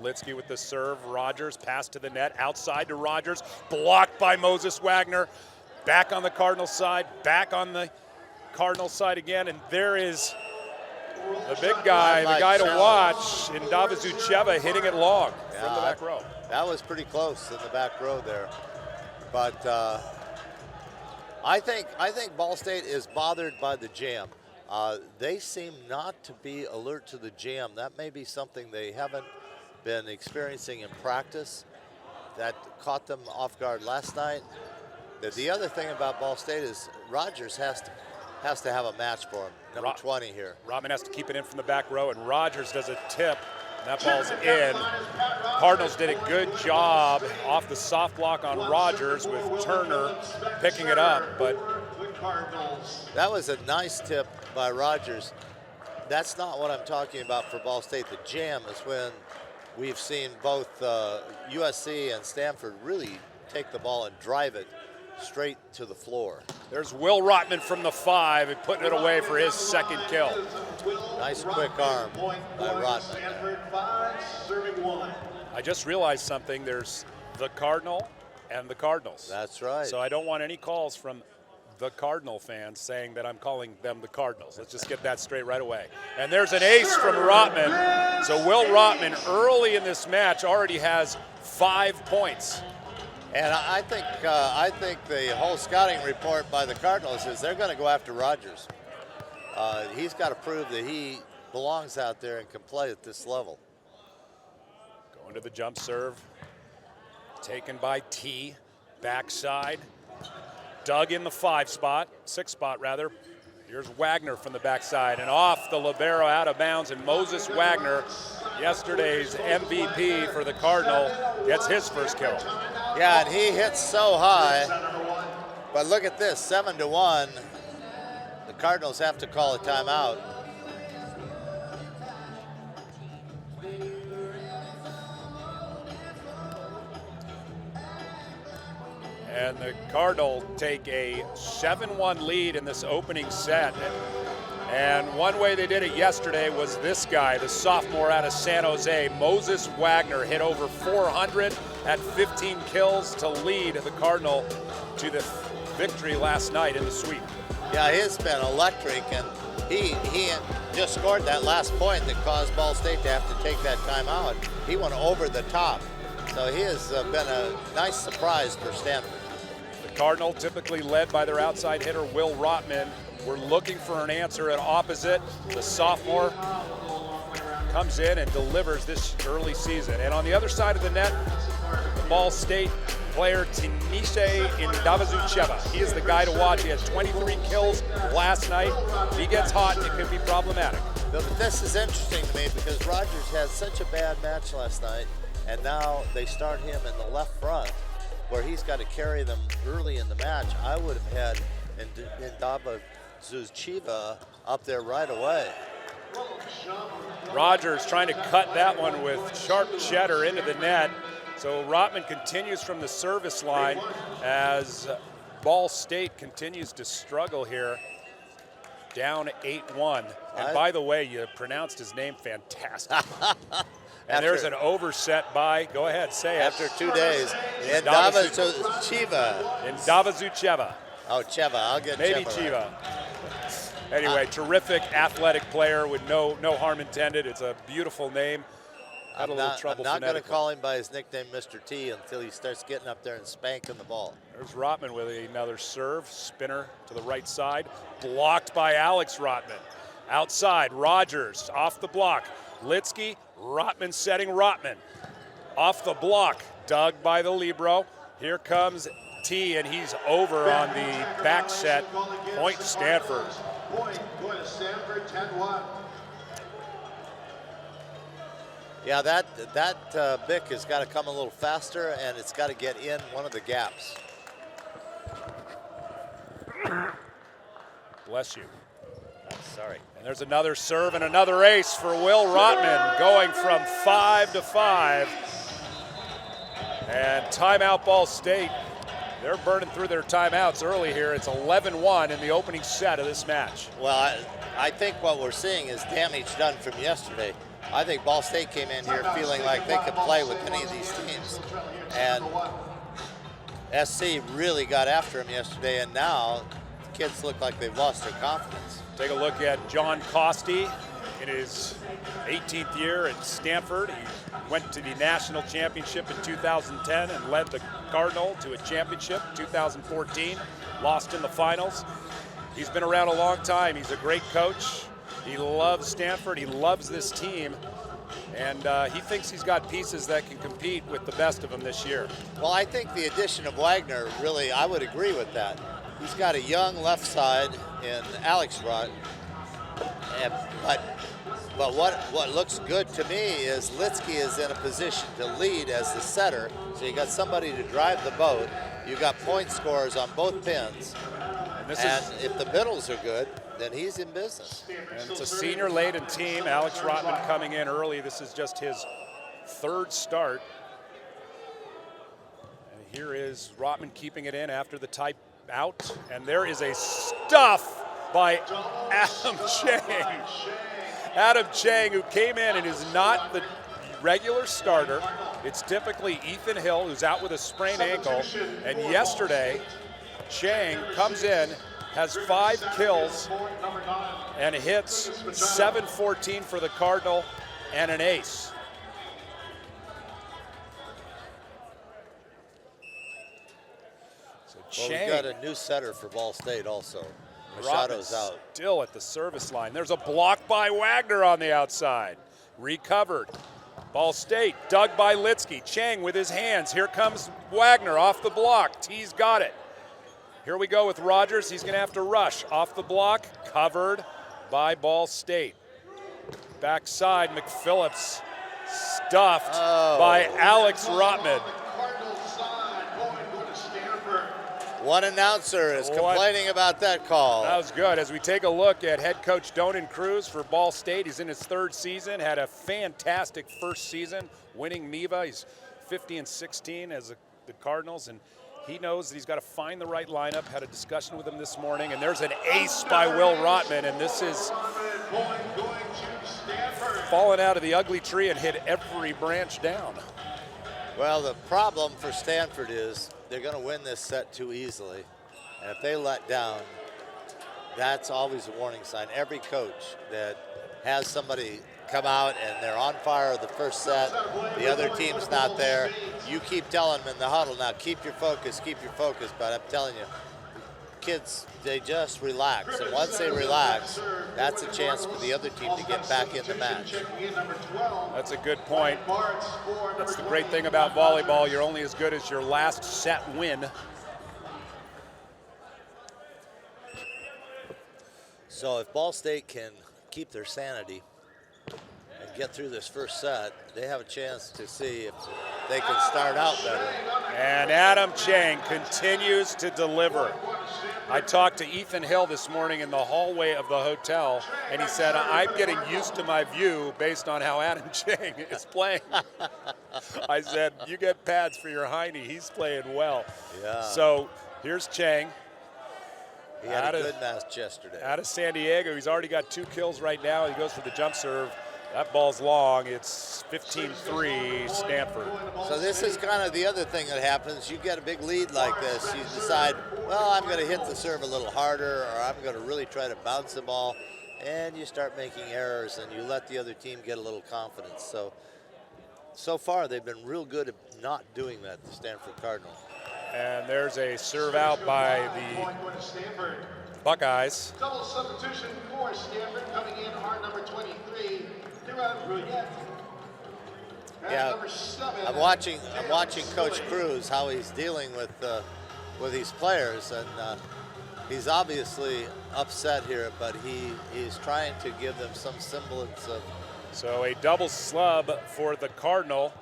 Litsky with the serve. Rogers pass to the net, outside to Rogers, blocked by Moses Wagner. Back on the Cardinal side, back on the Cardinal side again, and there is the big guy, the guy to watch, in Davizucheva hitting it long from the back row. That was pretty close in the back row there. But I think Ball State is bothered by the jam. They seem not to be alert to the jam. That may be something they haven't been experiencing in practice. That caught them off guard last night. The other thing about Ball State is Rogers has to have a match for him. Number 20 here. Rotman has to keep it in from the back row, and Rogers does a tip. And that ball's in. Cardinals did a good job off the soft block on Rogers with Turner picking it up, but that was a nice tip by Rogers. That's not what I'm talking about for Ball State. The jam is when we've seen both USC and Stanford really take the ball and drive it straight to the floor. There's Will Rotman from the 5 and putting it away for his second kill. Nice quick arm by Rotman. I just realized something. There's the Cardinal and the Cardinals. That's right. So I don't want any calls from the Cardinal fans saying that I'm calling them the Cardinals. Let's just get that straight right away. And there's an ace from Rotman. So Will Rotman early in this match already has 5 points. And I think the whole scouting report by the Cardinals is they're going to go after Rogers. He's got to prove that he belongs out there and can play at this level. Going to the jump serve. Taken by T. Backside. Dug in the 6 spot rather. Here's Wagner from the backside and off the libero out of bounds, and Moses Wagner, yesterday's MVP for the Cardinal, gets his first kill. Yeah, and he hits so high, but look at this, 7-1. The Cardinals have to call a timeout. And the Cardinals take a 7-1 lead in this opening set. And one way they did it yesterday was this guy, the sophomore out of San Jose, Moses Wagner, hit over 400 at 15 kills to lead the Cardinal to the victory last night in the sweep. Yeah, he's been electric, and he just scored that last point that caused Ball State to have to take that timeout. He went over the top. So he has been a nice surprise for Stanford. The Cardinal, typically led by their outside hitter, Will Rotman. We're looking for an answer at opposite. The sophomore comes in and delivers this early season. And on the other side of the net, the Ball State player Tinise Davizucheva. He is the guy to watch. He has 23 kills last night. If he gets hot, it could be problematic. But this is interesting to me because Rogers had such a bad match last night, and now they start him in the left front where he's got to carry them early in the match. I would have had Davizucheva up there right away. Rogers trying to cut that one with sharp cheddar into the net. So Rotman continues from the service line as Ball State continues to struggle here. Down 8-1. And by the way, you pronounced his name fantastic. And there's an overset by, go ahead, say it. After 2 days, in Davizucheva. In Davizucheva. Oh, Cheva, I'll get Maybe Cheva. Chiva. Anyway, terrific athletic player with no harm intended. It's a beautiful name. Had a little trouble I'm not going to call him by his nickname, Mr. T, until he starts getting up there and spanking the ball. There's Rotman with another serve, spinner to the right side, blocked by Alex Rotman. Outside, Rogers off the block. Litsky, Rotman setting Rotman. Off the block, dug by the libero. Here comes T, and he's over on the back set. Point Stanford. Point to Stanford, 10-1. Yeah, that Bic has got to come a little faster, and it's got to get in one of the gaps. Bless you. Sorry. And there's another serve and another ace for Will Rotman, going from 5-5. And timeout Ball State. They're burning through their timeouts early here. It's 11-1 in the opening set of this match. Well, I think what we're seeing is damage done from yesterday. I think Ball State came in here feeling like they could play with any of these teams. And SC really got after him yesterday, and now kids look like they've lost their confidence. Take a look at John Costi in his 18th year at Stanford. He went to the national championship in 2010 and led the Cardinal to a championship in 2014, lost in the finals. He's been around a long time. He's a great coach. He loves Stanford. He loves this team. And he thinks he's got pieces that can compete with the best of them this year. Well, I think the addition of Wagner, really, I would agree with that. He's got a young left side in Alex Rutt. But what looks good to me is Litsky is in a position to lead as the setter. So you got somebody to drive the boat. You got point scorers on both pins. And if the middles are good, then he's in business. And it's a senior-laden team. Alex Rotman coming in early. This is just his third start. And here is Rotman keeping it in after the type out. And there is a stuff by Adam Chang. Adam Chang, who came in and is not the regular starter. It's typically Ethan Hill, who's out with a sprained ankle. And yesterday, Chang comes in, has 5 kills, and hits 7-14 for the Cardinal and an ace. So Chang, well, we've got a new setter for Ball State also. Machado's out. Still at the service line. There's a block by Wagner on the outside. Recovered. Ball State dug by Litsky. Chang with his hands. Here comes Wagner off the block. T's got it. Here we go with Rogers. He's going to have to rush. Off the block, covered by Ball State. Backside, McPhillips stuffed by Alex Rotman. One announcer is complaining about that call. That was good. As we take a look at head coach Donan Cruz for Ball State, he's in his 3rd season, had a fantastic first season, winning MIVA. He's 50-16 as the Cardinals, and he knows that he's got to find the right lineup. Had a discussion with him this morning, and there's an ace by Will Rotman, and this is fallen out of the ugly tree and hit every branch down. Well, the problem for Stanford is they're going to win this set too easily. And if they let down, that's always a warning sign. Every coach that has somebody come out and they're on fire the first set, the other team's not there, you keep telling them in the huddle, now keep your focus, but I'm telling you, kids, they just relax. And once they relax, that's a chance for the other team to get back in the match. That's a good point. That's the great thing about volleyball. You're only as good as your last set win. So if Ball State can keep their sanity and get through this first set, they have a chance to see if they can start out better. And Adam Chang continues to deliver. I talked to Ethan Hill this morning in the hallway of the hotel, and he said, I'm getting used to my view based on how Adam Chang is playing. I said, you get pads for your hiney. He's playing well. Yeah. So here's Chang. He had a good match yesterday. Out of San Diego. He's already got 2 kills right now. He goes for the jump serve. That ball's long. It's 15-3 Stanford. So this is kind of the other thing that happens. You get a big lead like this. You decide, well, I'm going to hit the serve a little harder, or I'm going to really try to bounce the ball. And you start making errors, and you let the other team get a little confidence. So far, they've been real good at not doing that, the Stanford Cardinal. And there's a serve out by the Buckeyes. Double substitution for Stanford coming in hard number 23. Yeah, I'm watching Coach Cruz, how he's dealing with these players, and he's obviously upset here, but he's trying to give them some semblance of. So a double slub for the Cardinal.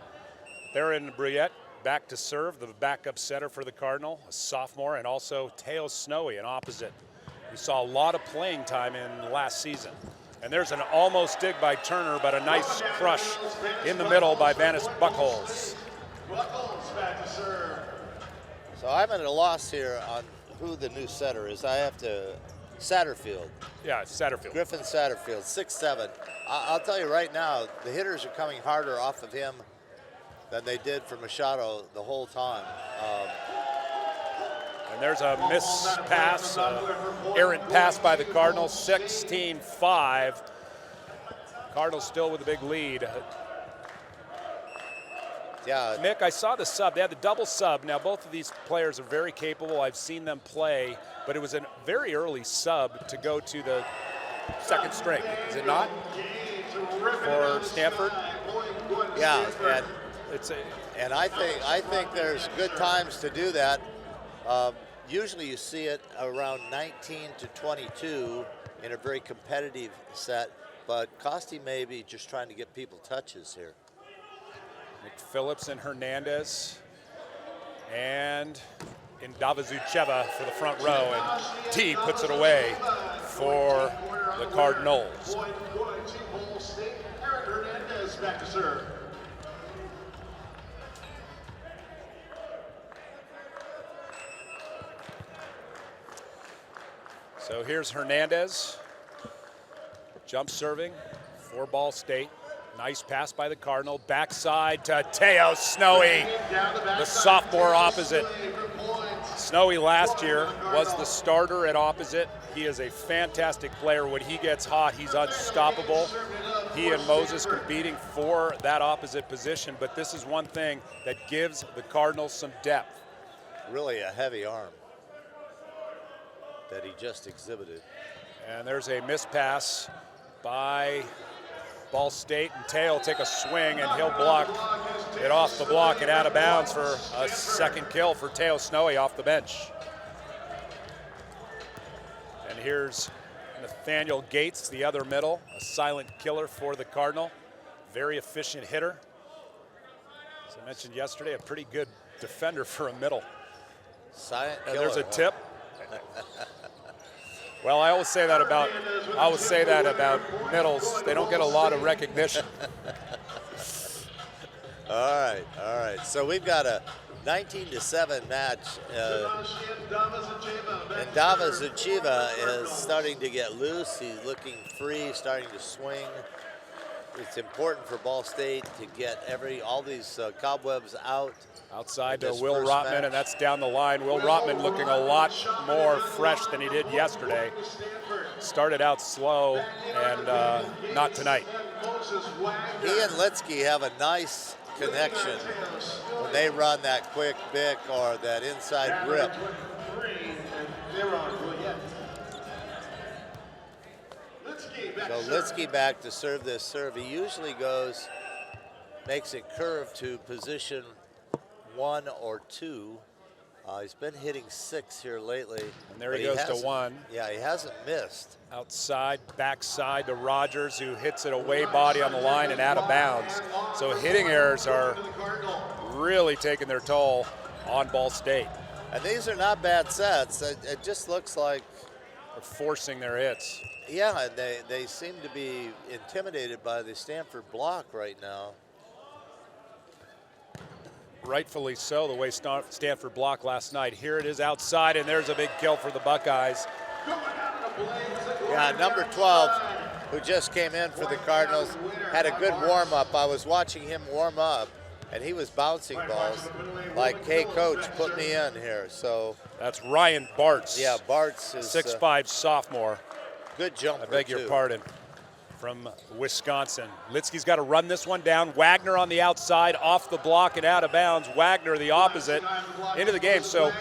Theron Bruyette back to serve, the backup setter for the Cardinal, a sophomore, and also Teo Snowy, an opposite. We saw a lot of playing time in last season. And there's an almost dig by Turner, but a nice crush in the middle by Vanis Buckholz. Buckholz back to serve. So I'm at a loss here on who the new setter is. I have to Satterfield. Yeah, Satterfield. Griffin Satterfield, 6'7". I'll tell you right now, the hitters are coming harder off of him than they did for Machado the whole time. And there's a miss pass, errant pass by the Cardinals, 16-5. Cardinals still with a big lead. Yeah. Mick, I saw the sub. They had the double sub. Now, both of these players are very capable. I've seen them play, but it was a very early sub to go to the second string. Is it not? For Stanford? Yeah, and I think there's good times to do that. Usually you see it around 19 to 22 in a very competitive set, but Costi may be just trying to get people touches here. McPhillips and Hernandez, and Indavazucheva for the front row, and T puts it away for the Cardinals. Back to serve. So here's Hernandez, jump serving for Ball State. Nice pass by the Cardinal, backside to Teo Snowy, the sophomore opposite. Snowy last year was the starter at opposite. He is a fantastic player. When he gets hot, he's unstoppable. He and Moses competing for that opposite position, but this is one thing that gives the Cardinals some depth. Really a heavy arm that he just exhibited. And there's a miss pass by Ball State, and Teo will take a swing, and he'll block it off the block and out of bounds for a second kill for Teo Snowy off the bench. And here's Nathaniel Gates, the other middle, a silent killer for the Cardinal. Very efficient hitter. As I mentioned yesterday, a pretty good defender for a middle. Silent and killer, there's a tip. Well, I always say that about middles. They don't get a lot of recognition. All right. So we've got a 19-7 match. And Indavazucheva is starting to get loose. He's looking free, starting to swing. It's important for Ball State to get all these cobwebs out. Outside to Will Rotman, and that's down the line. Will Rotman looking a lot more fresh than he did yesterday. Started out slow, and not tonight. He and Litsky have a nice connection when they run that quick pick or that inside grip. So Litsky back to serve this serve. He usually makes it curve to position 1 or 2. He's been hitting 6 here lately. And there he goes to 1. Yeah, he hasn't missed. Outside, backside to Rogers, who hits it away body on the line and out of bounds. So hitting errors are really taking their toll on Ball State. And these are not bad sets. It just looks like they're forcing their hits. Yeah, and they seem to be intimidated by the Stanford block right now. Rightfully so, the way Stanford blocked last night. Here it is outside, and there's a big kill for the Buckeyes. Yeah, number 12, who just came in for the Cardinals, had a good warm-up. I was watching him warm up, and he was bouncing balls like, hey, coach, put me in here. So that's Ryan Bartz. Yeah, Bartz is 6'5" sophomore. Good jumper, I beg your pardon. From Wisconsin. Litsky's got to run this one down. Wagner on the outside, off the block and out of bounds. Wagner the opposite into the game. So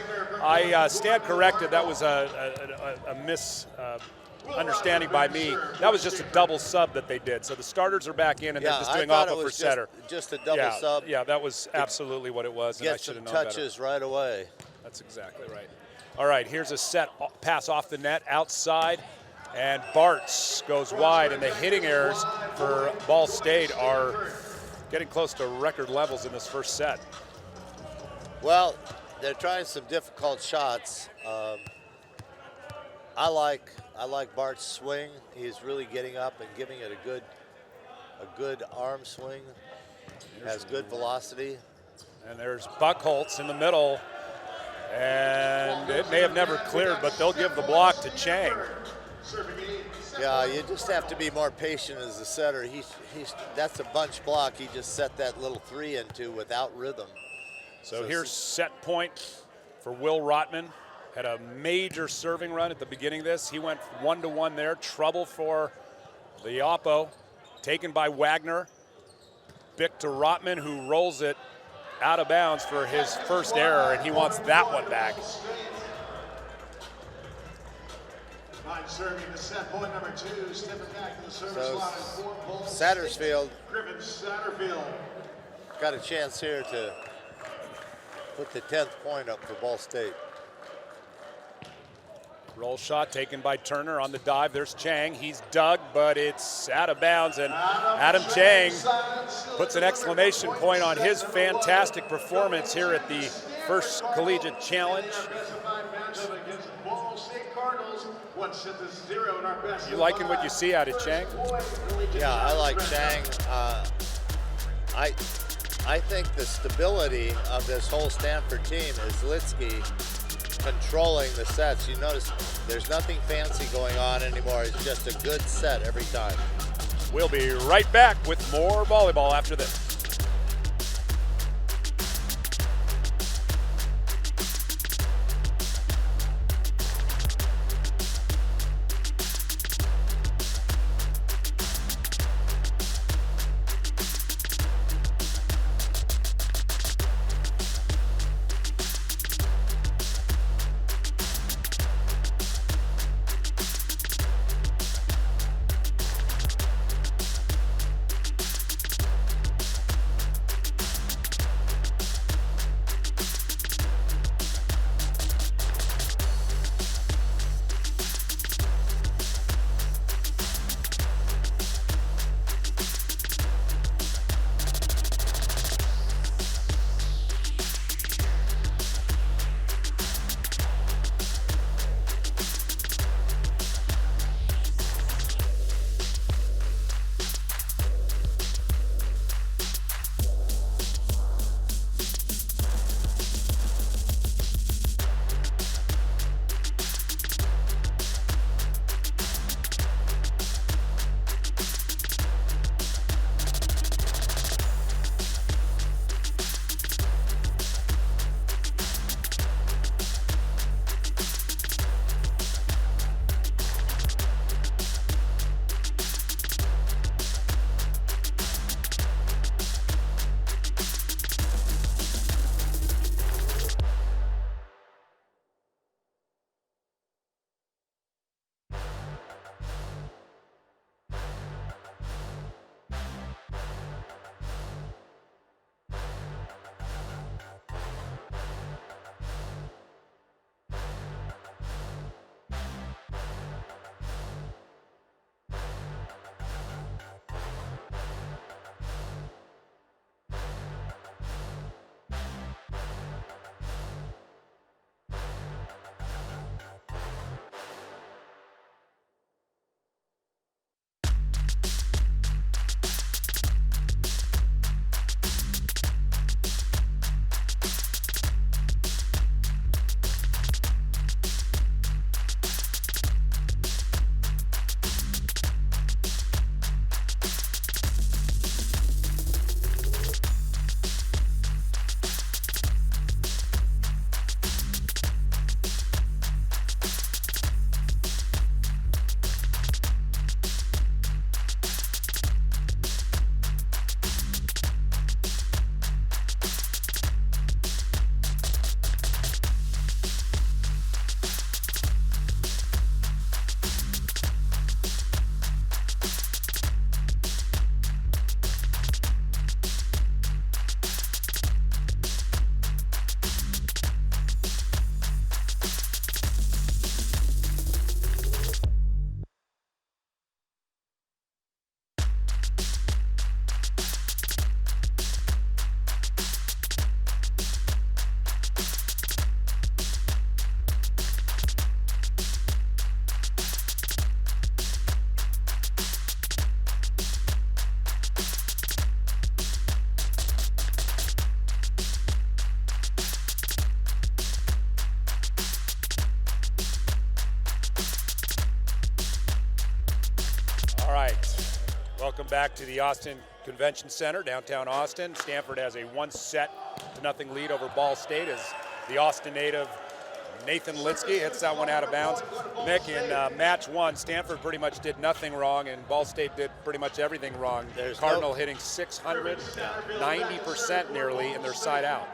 I stand corrected. That was a misunderstanding by me. That was just a double sub that they did. So the starters are back in, and they're just doing alpha for setter. Just a double sub. Yeah, that was absolutely what it was. And I should have known better. Get some touches right away. That's exactly right. All right, here's a set pass off the net, outside. And Bartz goes wide, and the hitting errors for Ball State are getting close to record levels in this first set. Well, they're trying some difficult shots. I like Bart's swing. He's really getting up and giving it a good arm swing. Has good velocity. And there's Buckholtz in the middle. And it may have never cleared, but they'll give the block to Chang. Yeah, you just have to be more patient as a setter. That's a bunch block. He just set that little 3 into without rhythm. So here's set point for Will Rotman. Had a major serving run at the beginning of this. He went 1-to-1 there. Trouble for the Oppo. Taken by Wagner. Bick to Rotman, who rolls it out of bounds for his first error, and he wants that one back. Fine serving the set point number 2, stepping back to the service line for Ball Sattersfield Griffin Satterfield got a chance here to put the 10th point up for Ball State. Roll shot taken by Turner on the dive. There's Chang. He's dug, but it's out of bounds, and Adam Chang puts an exclamation point on his fantastic performance here at the first collegiate challenge. You liking what you see out of Chang? Yeah, I like Chang. I think the stability of this whole Stanford team is Litsky controlling the sets. You notice there's nothing fancy going on anymore. It's just a good set every time. We'll be right back with more volleyball after this. Welcome back to the Austin Convention Center, downtown Austin. Stanford has a 1-0 lead over Ball State as the Austin native Nathan Litsky hits that one out of bounds. Nick, in match one, Stanford pretty much did nothing wrong, and Ball State did pretty much everything wrong. Cardinal hitting 600, 90% nearly, and they're side out.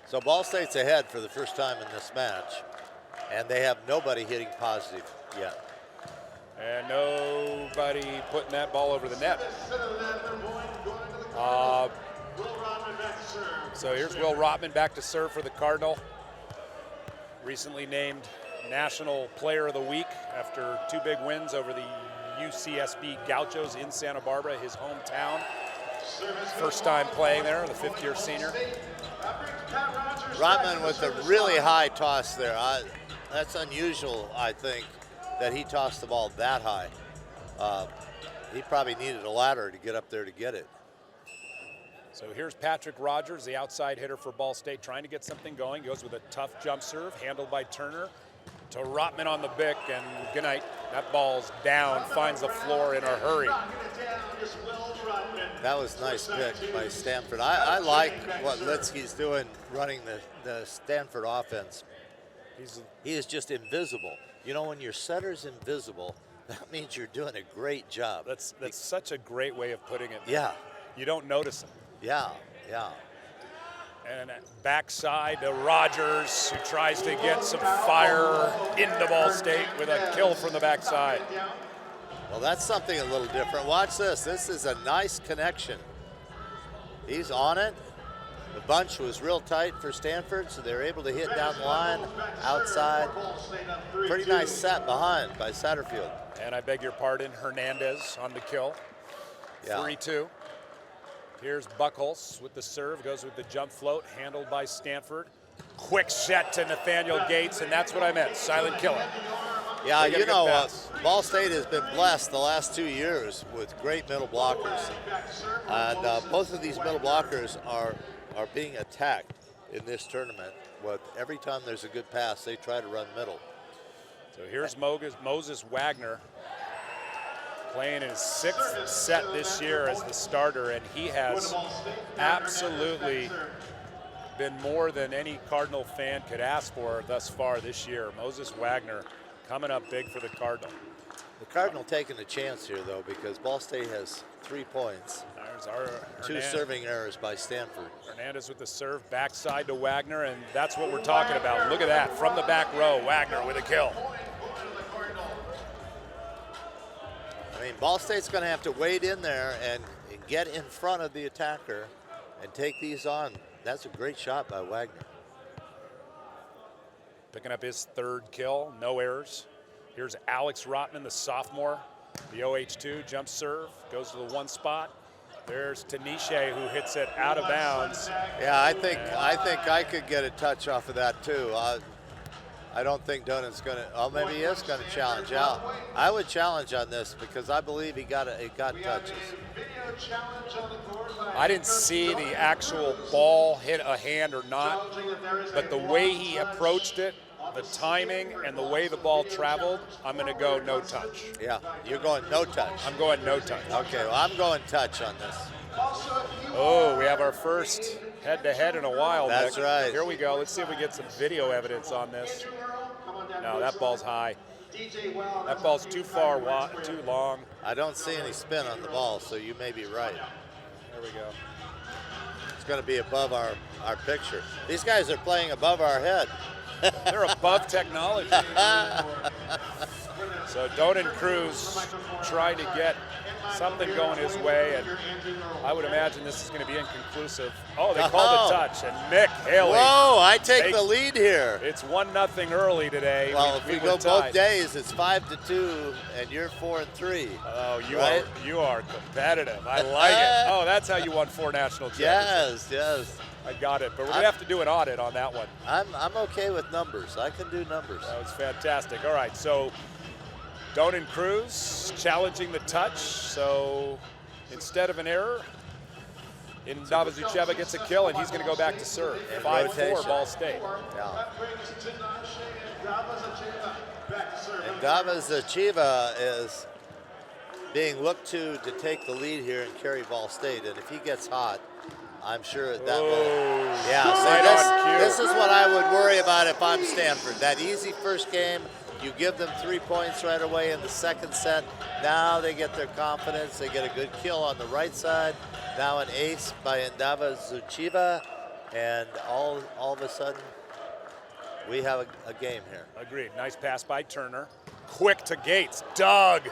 So Ball State's ahead for the first time in this match, and they have nobody hitting positive yet. And nobody putting that ball over the net. So here's Will Rotman back to serve for the Cardinal. Recently named National Player of the Week after 2 big wins over the UCSB Gauchos in Santa Barbara, his hometown. First time playing there, the 5th-year senior. Rotman with a really high toss there. That's unusual, I think, that he tossed the ball that high. He probably needed a ladder to get up there to get it. So here's Patrick Rogers, the outside hitter for Ball State, trying to get something going. Goes with a tough jump serve, handled by Turner. To Rotman on the bick, and good night. That ball's down, finds the floor in a hurry. That was a nice pick by Stanford. I like what Litsky's doing running the Stanford offense. He is just invisible. You know, when your setter's invisible, that means you're doing a great job. That's such a great way of putting it. Yeah. You don't notice him. Yeah, yeah. And backside to Rogers, who tries to get some fire into Ball State with a kill from the backside. Well, that's something a little different. Watch this. This is a nice connection. He's on it. The bunch was real tight for Stanford, so they were able to hit down the line, outside. Pretty nice set behind by Satterfield. And I beg your pardon, Hernandez on the kill. Yeah. 3-2. Here's Buckholz with the serve, goes with the jump float, handled by Stanford. Quick set to Nathaniel Gates, and that's what I meant, silent killer. Yeah, you know, Ball State has been blessed the last 2 years with great middle blockers. And both of these middle blockers are being attacked in this tournament. With every time there's a good pass, they try to run middle. So here's Moses Wagner, playing his 6th set this year as the starter, and he has absolutely been more than any Cardinal fan could ask for thus far this year. Moses Wagner coming up big for the Cardinal. The Cardinal taking a chance here, though, because Ball State has 3 points. There's our 2 serving errors by Stanford. Hernandez with the serve, backside to Wagner, and that's what we're talking about. Look at that, from the back row, Wagner with a kill. I mean, Ball State's going to have to wade in there and get in front of the attacker and take these on. That's a great shot by Wagner. Picking up his 3rd kill, no errors. Here's Alex Rotman, the sophomore, the OH2, jump serve, goes to the 1 spot. There's Tanisha, who hits it out of bounds. Yeah, I think I could get a touch off of that too. I don't think Donan's going to. Oh, maybe he is going to challenge out. I would challenge on this because I believe he got touches. I didn't see the actual ball hit a hand or not, but the way he approached it, the timing, and the way the ball traveled, I'm going to go no touch. Yeah, you're going no touch. I'm going no touch. Okay, well, I'm going touch on this. Oh, we have our first head-to-head in a while. That's Nick. right. Here we go. Let's see if we get some video evidence on this. No, that ball's high. That ball's too far, too long. I don't see any spin on the ball, so you may be right. There we go. It's going to be above our picture. These guys are playing above our head. They're above technology. So Donan Cruz tried to get something going his way, and I would imagine this is going to be inconclusive. Oh, they called a touch, and Mick Haley. Whoa, I take the lead here. It's 1-0 early today. Well, if we go both days, it's 5-2, and you're 4-3. Oh, right? you are competitive. I like it. Oh, that's how you won 4 national championships. Yes. I got it, but we're gonna have to do an audit on that one. I'm okay with numbers. I can do numbers. That was fantastic. All right, so Donan Cruz challenging the touch. So instead of an error, Ndavazucheva gets a kill, and he's going to go back to serve. 5-4 Ball State. Yeah. Ndavazucheva is being looked to take the lead here and carry Ball State. And if he gets hot, I'm sure that will. Yeah, Right so this is what I would worry about if I'm Stanford. That easy first game, you give them 3 points right away in the second set. Now they get their confidence. They get a good kill on the right side. Now an ace by Ndava Zuchiva. And all of a sudden, we have a game here. Agreed. Nice pass by Turner. Quick to Gates. Dug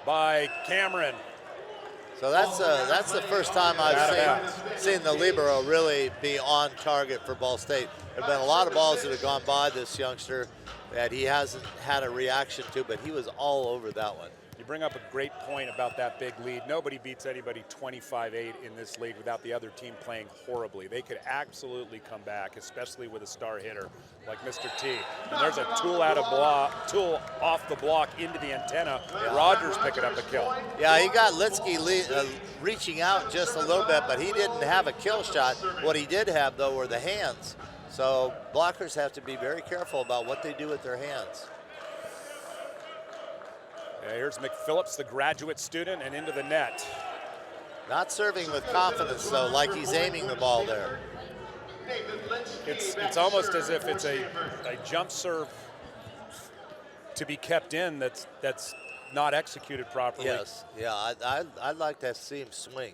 by Cameron. So that's the first time I've seen the libero really be on target for Ball State. There have been a lot of balls that have gone by this youngster that he hasn't had a reaction to, but he was all over that one. You bring up a great point about that big lead. Nobody beats anybody 25-8 in this league without the other team playing horribly. They could absolutely come back, especially with a star hitter like Mr. T. And there's a tool off the block into the antenna. Yeah. Rogers picking up a kill. Yeah, he got Litsky reaching out just a little bit, but he didn't have a kill shot. What he did have, though, were the hands. So blockers have to be very careful about what they do with their hands. Here's McPhillips, the graduate student, and into the net. Not serving with confidence, though, like he's aiming the ball there. It's almost as if it's a jump serve to be kept in that's not executed properly. Yes, yeah, I'd like to see him swing.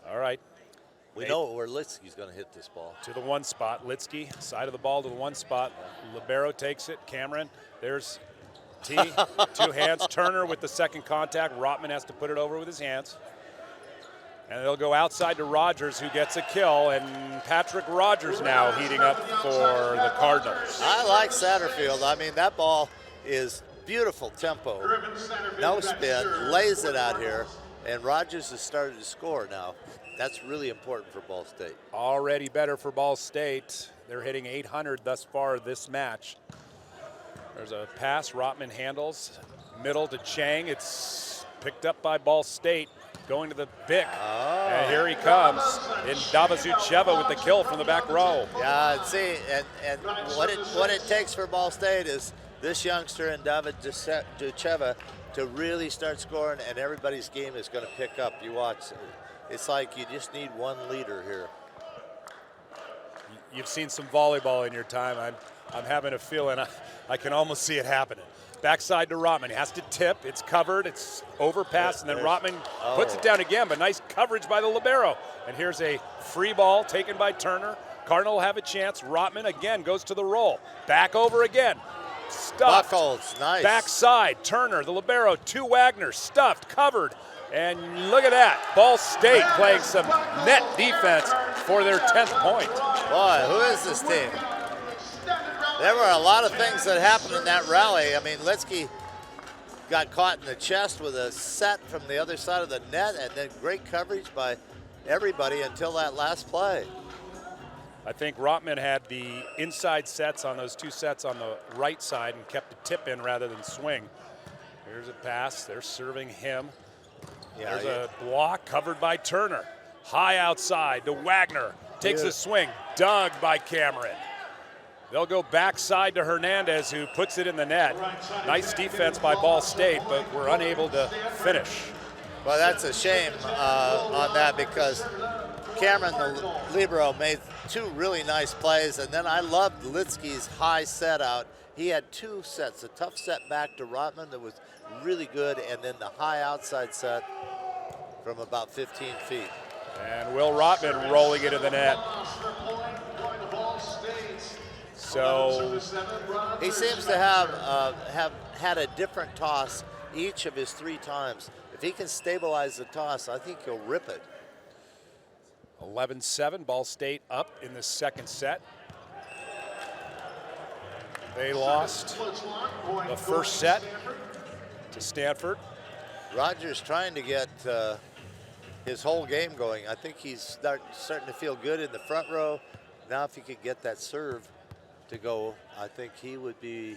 All right. We know where Litsky's going to hit this ball. To the one spot, Litsky, side of the ball to the one spot. Libero takes it, Cameron, there's T, 2 hands. Turner with the second contact. Rotman has to put it over with his hands. And they'll go outside to Rogers, who gets a kill. And Patrick Rogers now heating up for the Cardinals. I like Satterfield. I mean, that ball is beautiful tempo. No spin, lays it out here. And Rogers has started to score now. That's really important for Ball State. Already better for Ball State. They're hitting 800 thus far this match. There's a pass, Rotman handles, middle to Chang. It's picked up by Ball State, going to the Bick. Oh. And here he comes, in Davazucheva with the kill from the back row. Yeah, see, and what it takes for Ball State is this youngster in Davazucheva to really start scoring, and everybody's game is going to pick up. You watch, it's like you just need one leader here. You've seen some volleyball in your time. I'm having a feeling I can almost see it happening. Backside to Rotman. He has to tip. It's covered. It's overpass, and then Rotman puts it down again, but nice coverage by the libero. And here's a free ball taken by Turner. Cardinal will have a chance. Rotman again goes to the roll. Back over again. Stuffed. Buckholz, nice. Backside, Turner, the libero, to Wagner, stuffed, covered. And look at that. Ball State playing some net defense for their 10th point. Boy, who is this team? There were a lot of things that happened in that rally. I mean, Litsky got caught in the chest with a set from the other side of the net, and then great coverage by everybody until that last play. I think Rotman had the inside sets on those 2 sets on the right side and kept the tip in rather than swing. Here's a pass. They're serving him. Yeah, There's a block covered by Turner. High outside to Wagner. Takes a swing. Dug by Cameron. They'll go backside to Hernandez, who puts it in the net. Nice defense by Ball State, but we're unable to finish. Well, that's a shame on that, because Cameron, the libero, made 2 really nice plays, and then I loved Litsky's high set out. He had 2 sets, a tough set back to Rotman that was really good, and then the high outside set from about 15 feet. And Will Rotman rolling into the net. So he seems to have had a different toss each of his 3 times. If he can stabilize the toss, I think he'll rip it. 11-7, Ball State up in the second set. They lost the first set to Stanford. Rogers trying to get his whole game going. I think he's starting to feel good in the front row. Now if he could get that serve to go, I think he would be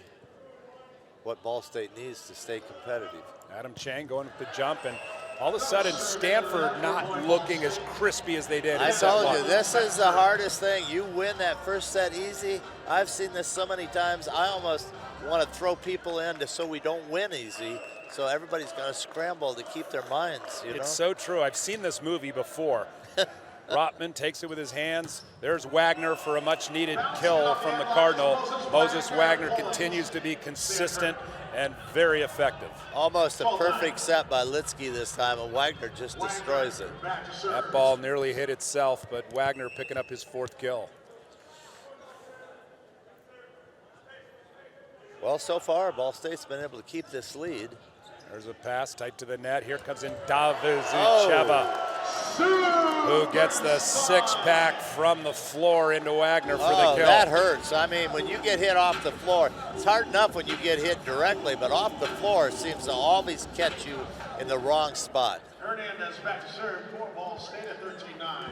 what Ball State needs to stay competitive. Adam Chang going with the jump, and all of a sudden Stanford not looking as crispy as they did. I told you, this is the hardest thing. You win that first set easy. I've seen this so many times. I almost want to throw people in so we don't win easy, So everybody's going to scramble to keep their minds, you know? It's so true. I've seen this movie before. Rotman takes it with his hands. There's Wagner for a much-needed kill from the Cardinal. Moses Wagner continues to be consistent and very effective. Almost a perfect set by Litsky this time, and Wagner just destroys it. That ball nearly hit itself, but Wagner picking up his 4th kill. Well, so far, Ball State's been able to keep this lead. There's a pass tight to the net. Here comes in Davizucheva, who gets the 6-pack from the floor into Wagner for the kill. That hurts. I mean, when you get hit off the floor, it's hard enough when you get hit directly, but off the floor it seems to always catch you in the wrong spot. Hernandez back to serve for Ball State at 13-9.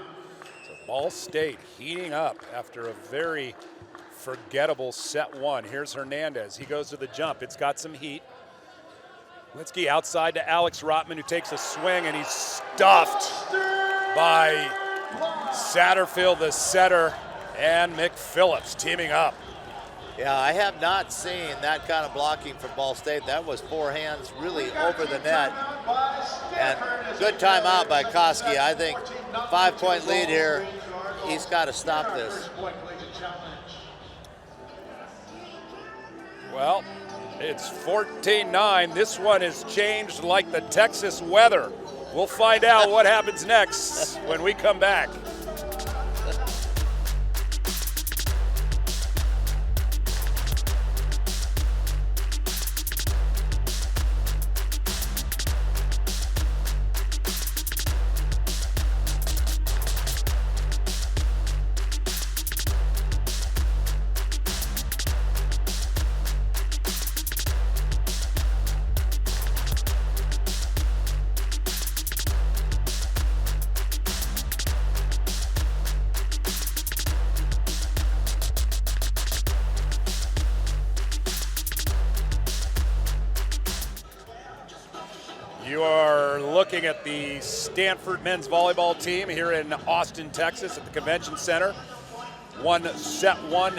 So Ball State heating up after a very forgettable set 1. Here's Hernandez. He goes to the jump. It's got some heat. Litsky outside to Alex Rotman, who takes a swing, and he's stuffed by Satterfield, the setter, and Mick Phillips teaming up. Yeah, I have not seen that kind of blocking from Ball State. That was 4 hands really over the net. And good timeout by Koski. I think 5-point lead here. He's got to stop this. Well, it's 14-9. This one has changed like the Texas weather. We'll find out what happens next when we come back. You are looking at the Stanford men's volleyball team here in Austin, Texas at the Convention Center. Won set 1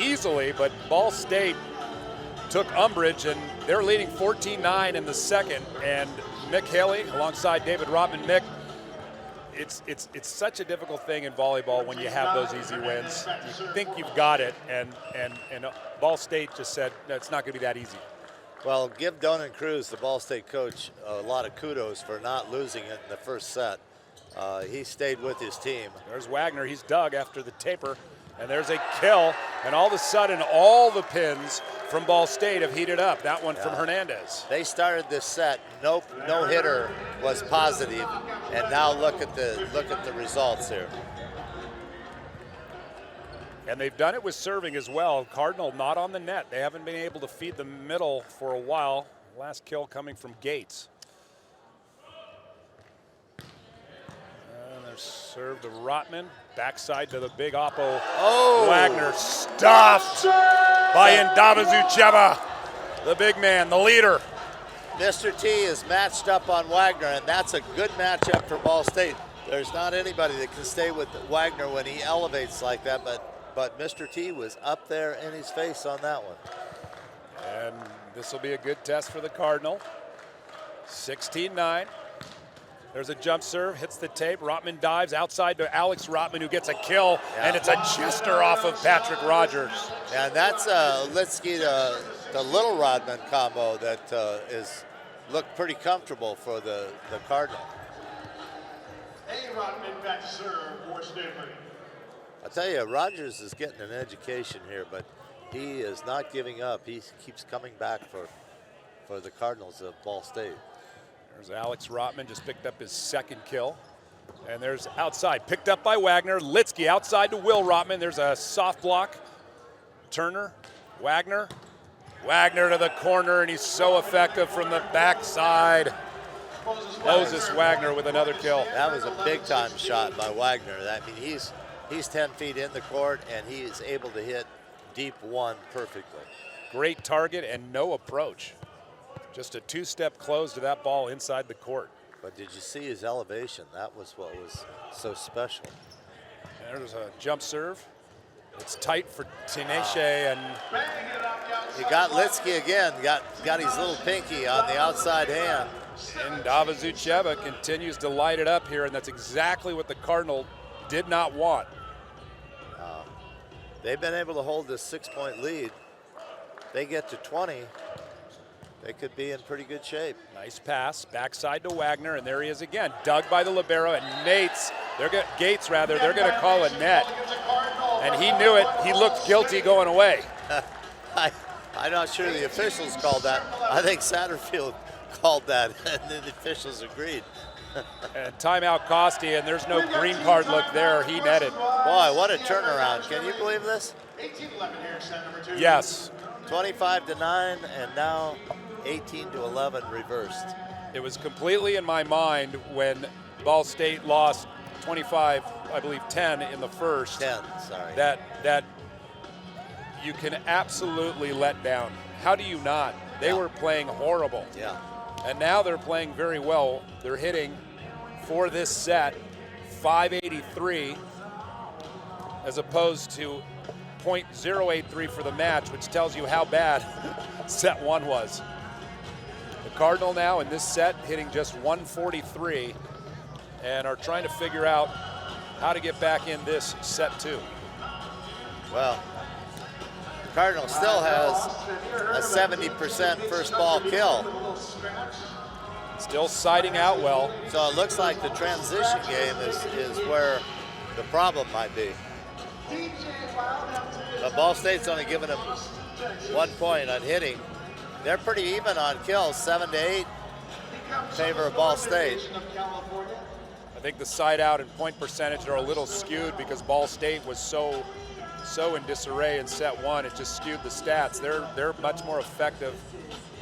easily, but Ball State took umbrage, and they're leading 14-9 in the second. And Mick Haley alongside David Rotman. Mick, it's such a difficult thing in volleyball when you have those easy wins. You think you've got it, and Ball State just said, no, it's not going to be that easy. Well, give Donan Cruz, the Ball State coach, a lot of kudos for not losing it in the first set. He stayed with his team. There's Wagner. He's dug after the taper, and there's a kill. And all of a sudden, all the pins from Ball State have heated up. That one from Hernandez. They started this set. No hitter was positive, and now look at the results here. And they've done it with serving as well. Cardinal not on the net. They haven't been able to feed the middle for a while. Last kill coming from Gates. And they're served to Rotman. Backside to the big oppo. Oh! Wagner stuffed by Davizucheva, the big man, the leader. Mr. T is matched up on Wagner, and that's a good matchup for Ball State. There's not anybody that can stay with Wagner when he elevates like that, but Mr. T was up there in his face on that one. And this will be a good test for the Cardinal. 16-9. There's a jump serve, hits the tape. Rotman dives outside to Alex Rotman, who gets a kill, and it's a chester off of Patrick Rogers. And that's Litsky the Little Rodman combo that is looked pretty comfortable for the Cardinal. A. Rotman back to serve for Stanford. I tell you, Rogers is getting an education here, but he is not giving up. He keeps coming back for the Cardinals of Ball State. There's Alex Rotman, just picked up his 2nd kill. And there's outside, picked up by Wagner. Litsky outside to Will Rotman. There's a soft block. Turner, Wagner. Wagner to the corner, and he's so effective from the backside. Moses Wagner with another kill. That was a big-time shot by Wagner. I mean, he's 10 feet in the court, and he is able to hit deep 1 perfectly. Great target and no approach. Just a 2-step close to that ball inside the court. But did you see his elevation? That was what was so special. There's a jump serve. It's tight for Tinashe, and he got Litsky again, got his little pinky on the outside hand. And Davazucheva continues to light it up here, and that's exactly what the Cardinal did not want. They've been able to hold this 6-point lead. They get to 20, they could be in pretty good shape. Nice pass, backside to Wagner, and there he is again. Dug by the libero, and Gates, they're going to call a net. And he knew it. He looked guilty going away. I'm not sure the officials called that. I think Satterfield called that, and then the officials agreed. And timeout Costi, and there's no green card look there. He netted. Boy, what a turnaround. Can you believe this? 18-11 here, Yes. 25-9, and now 18-11 reversed. It was completely in my mind when Ball State lost 25, I believe 10 in the first. 10, sorry. That you can absolutely let down. How do you not? They were playing horrible. Yeah. And now they're playing very well. They're hitting for this set 583 as opposed to .083 for the match, which tells you how bad set one was. The Cardinal now in this set hitting just 143 and are trying to figure out how to get back in this set two. Well, the Cardinal still has a 70% first ball kill. Still siding out well. So it looks like the transition game is where the problem might be. But Ball State's only given them 1 point on hitting. They're pretty even on kills, 7-8 in favor of Ball State. I think the side out and point percentage are a little skewed because Ball State was so in disarray in set one. It just skewed the stats. They're much more effective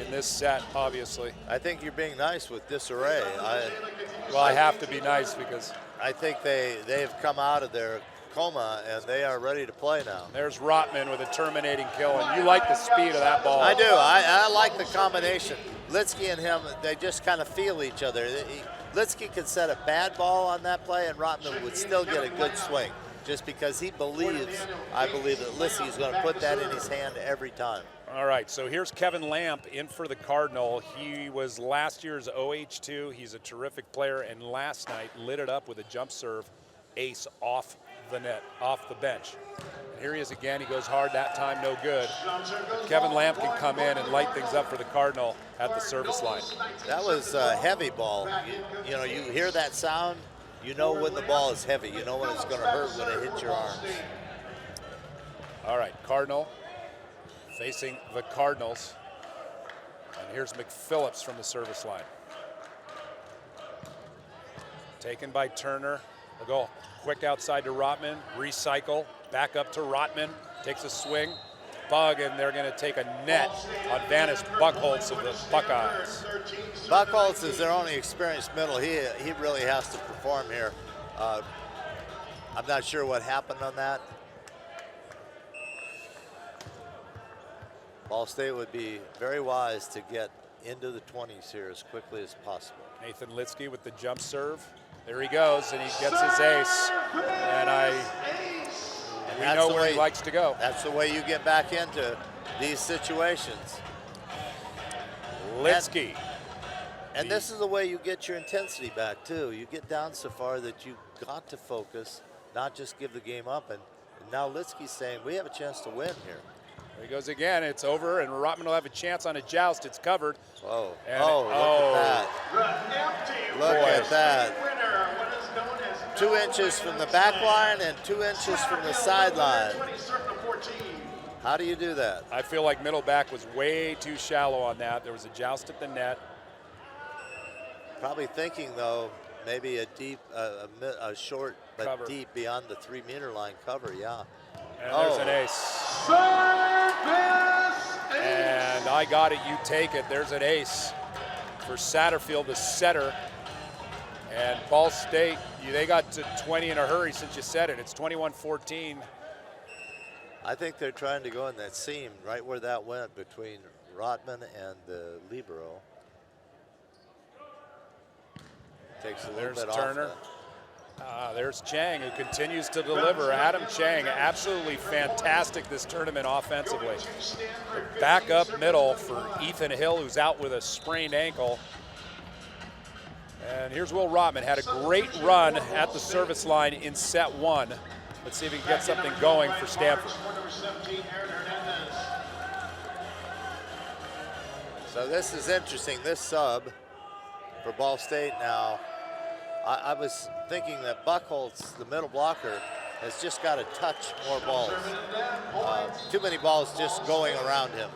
in this set, obviously. I think you're being nice with disarray. I have to be nice because I think they've come out of their coma and they are ready to play now. there's Rotman with a terminating kill, and you like the speed of that ball. I do. I like the combination. Litsky and him, they just kind of feel each other. Litsky could set a bad ball on that play and Rotman would still get a good swing just because he believes, I believe, that Litsky is going to put that in his hand every time. All right, so here's Kevin Lamp in for the Cardinal. He was last year's OH2. He's a terrific player, and last night lit it up with a jump serve ace off the net, off the bench. And here he is again. He goes hard that time, no good. But Kevin Lamp can come in and light things up for the Cardinal at the service line. That was a heavy ball. You know, you hear that sound, you know when the ball is heavy. You know when it's going to hurt when it hits your arms. All right, Cardinal facing the Cardinals. And here's McPhillips from the service line. Taken by Turner. A goal. Quick outside to Rotman. Recycle. Back up to Rotman. Takes a swing. Bug, and they're going to take a net on Vanis Buchholz of the Buckeyes. Buchholz is their only experienced middle. He really has to perform here. I'm not sure what happened on that. Ball State would be very wise to get into the 20s here as quickly as possible. Nathan Litsky with the jump serve. There he goes, and he gets his ace. And we know where he likes to go. That's the way you get back into these situations. Litsky. And this is the way you get your intensity back, too. You get down so far that you got to focus, not just give the game up. And now Litsky's saying, we have a chance to win here. There he goes again. It's over, and Rotman will have a chance on a joust. It's covered. Whoa. And look at that. Look at that. 2 inches from the back line and 2 inches from the sideline. How do you do that? I feel like middle back was way too shallow on that. There was a joust at the net. Probably thinking, though, maybe a deep, a short but Cover. deep beyond the 3-meter line cover, yeah. And there's an ace. And I got it, you take it. There's an ace for Satterfield, the setter. And Ball State, they got to 20 in a hurry since you said it. It's 21-14. I think they're trying to go in that seam right where that went between Rotman and the libero. Takes a little There's bit Turner. off There's Chang, who continues to deliver. Adam Chang, absolutely fantastic this tournament offensively. The back up middle for Ethan Hill, who's out with a sprained ankle. And here's Will Rotman, had a great run at the service line in set 1. Let's see if he can get something going for Stanford. So this is interesting. This sub for Ball State now, I was thinking that Buchholz, the middle blocker, has just got to touch more balls. Too many balls just going around him.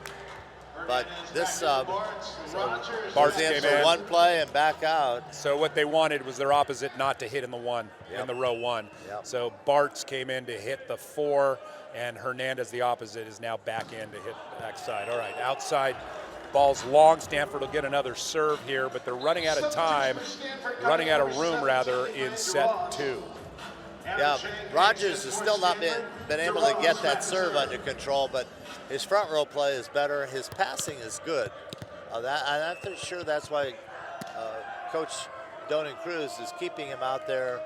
But this sub, Bartz in came for in. one play and back out. So what they wanted was their opposite not to hit in the 1, in the row 1. Yep. So Bartz came in to hit the 4, and Hernandez, the opposite, is now back in to hit backside. All right, outside. Ball's long. Stanford will get another serve here, but they're running out of time, running out of room, rather, in set 2. Yeah, Rogers has still not been able to get that serve under control, but his front row play is better. His passing is good. I'm sure that's why Coach Donan Cruz is keeping him out there,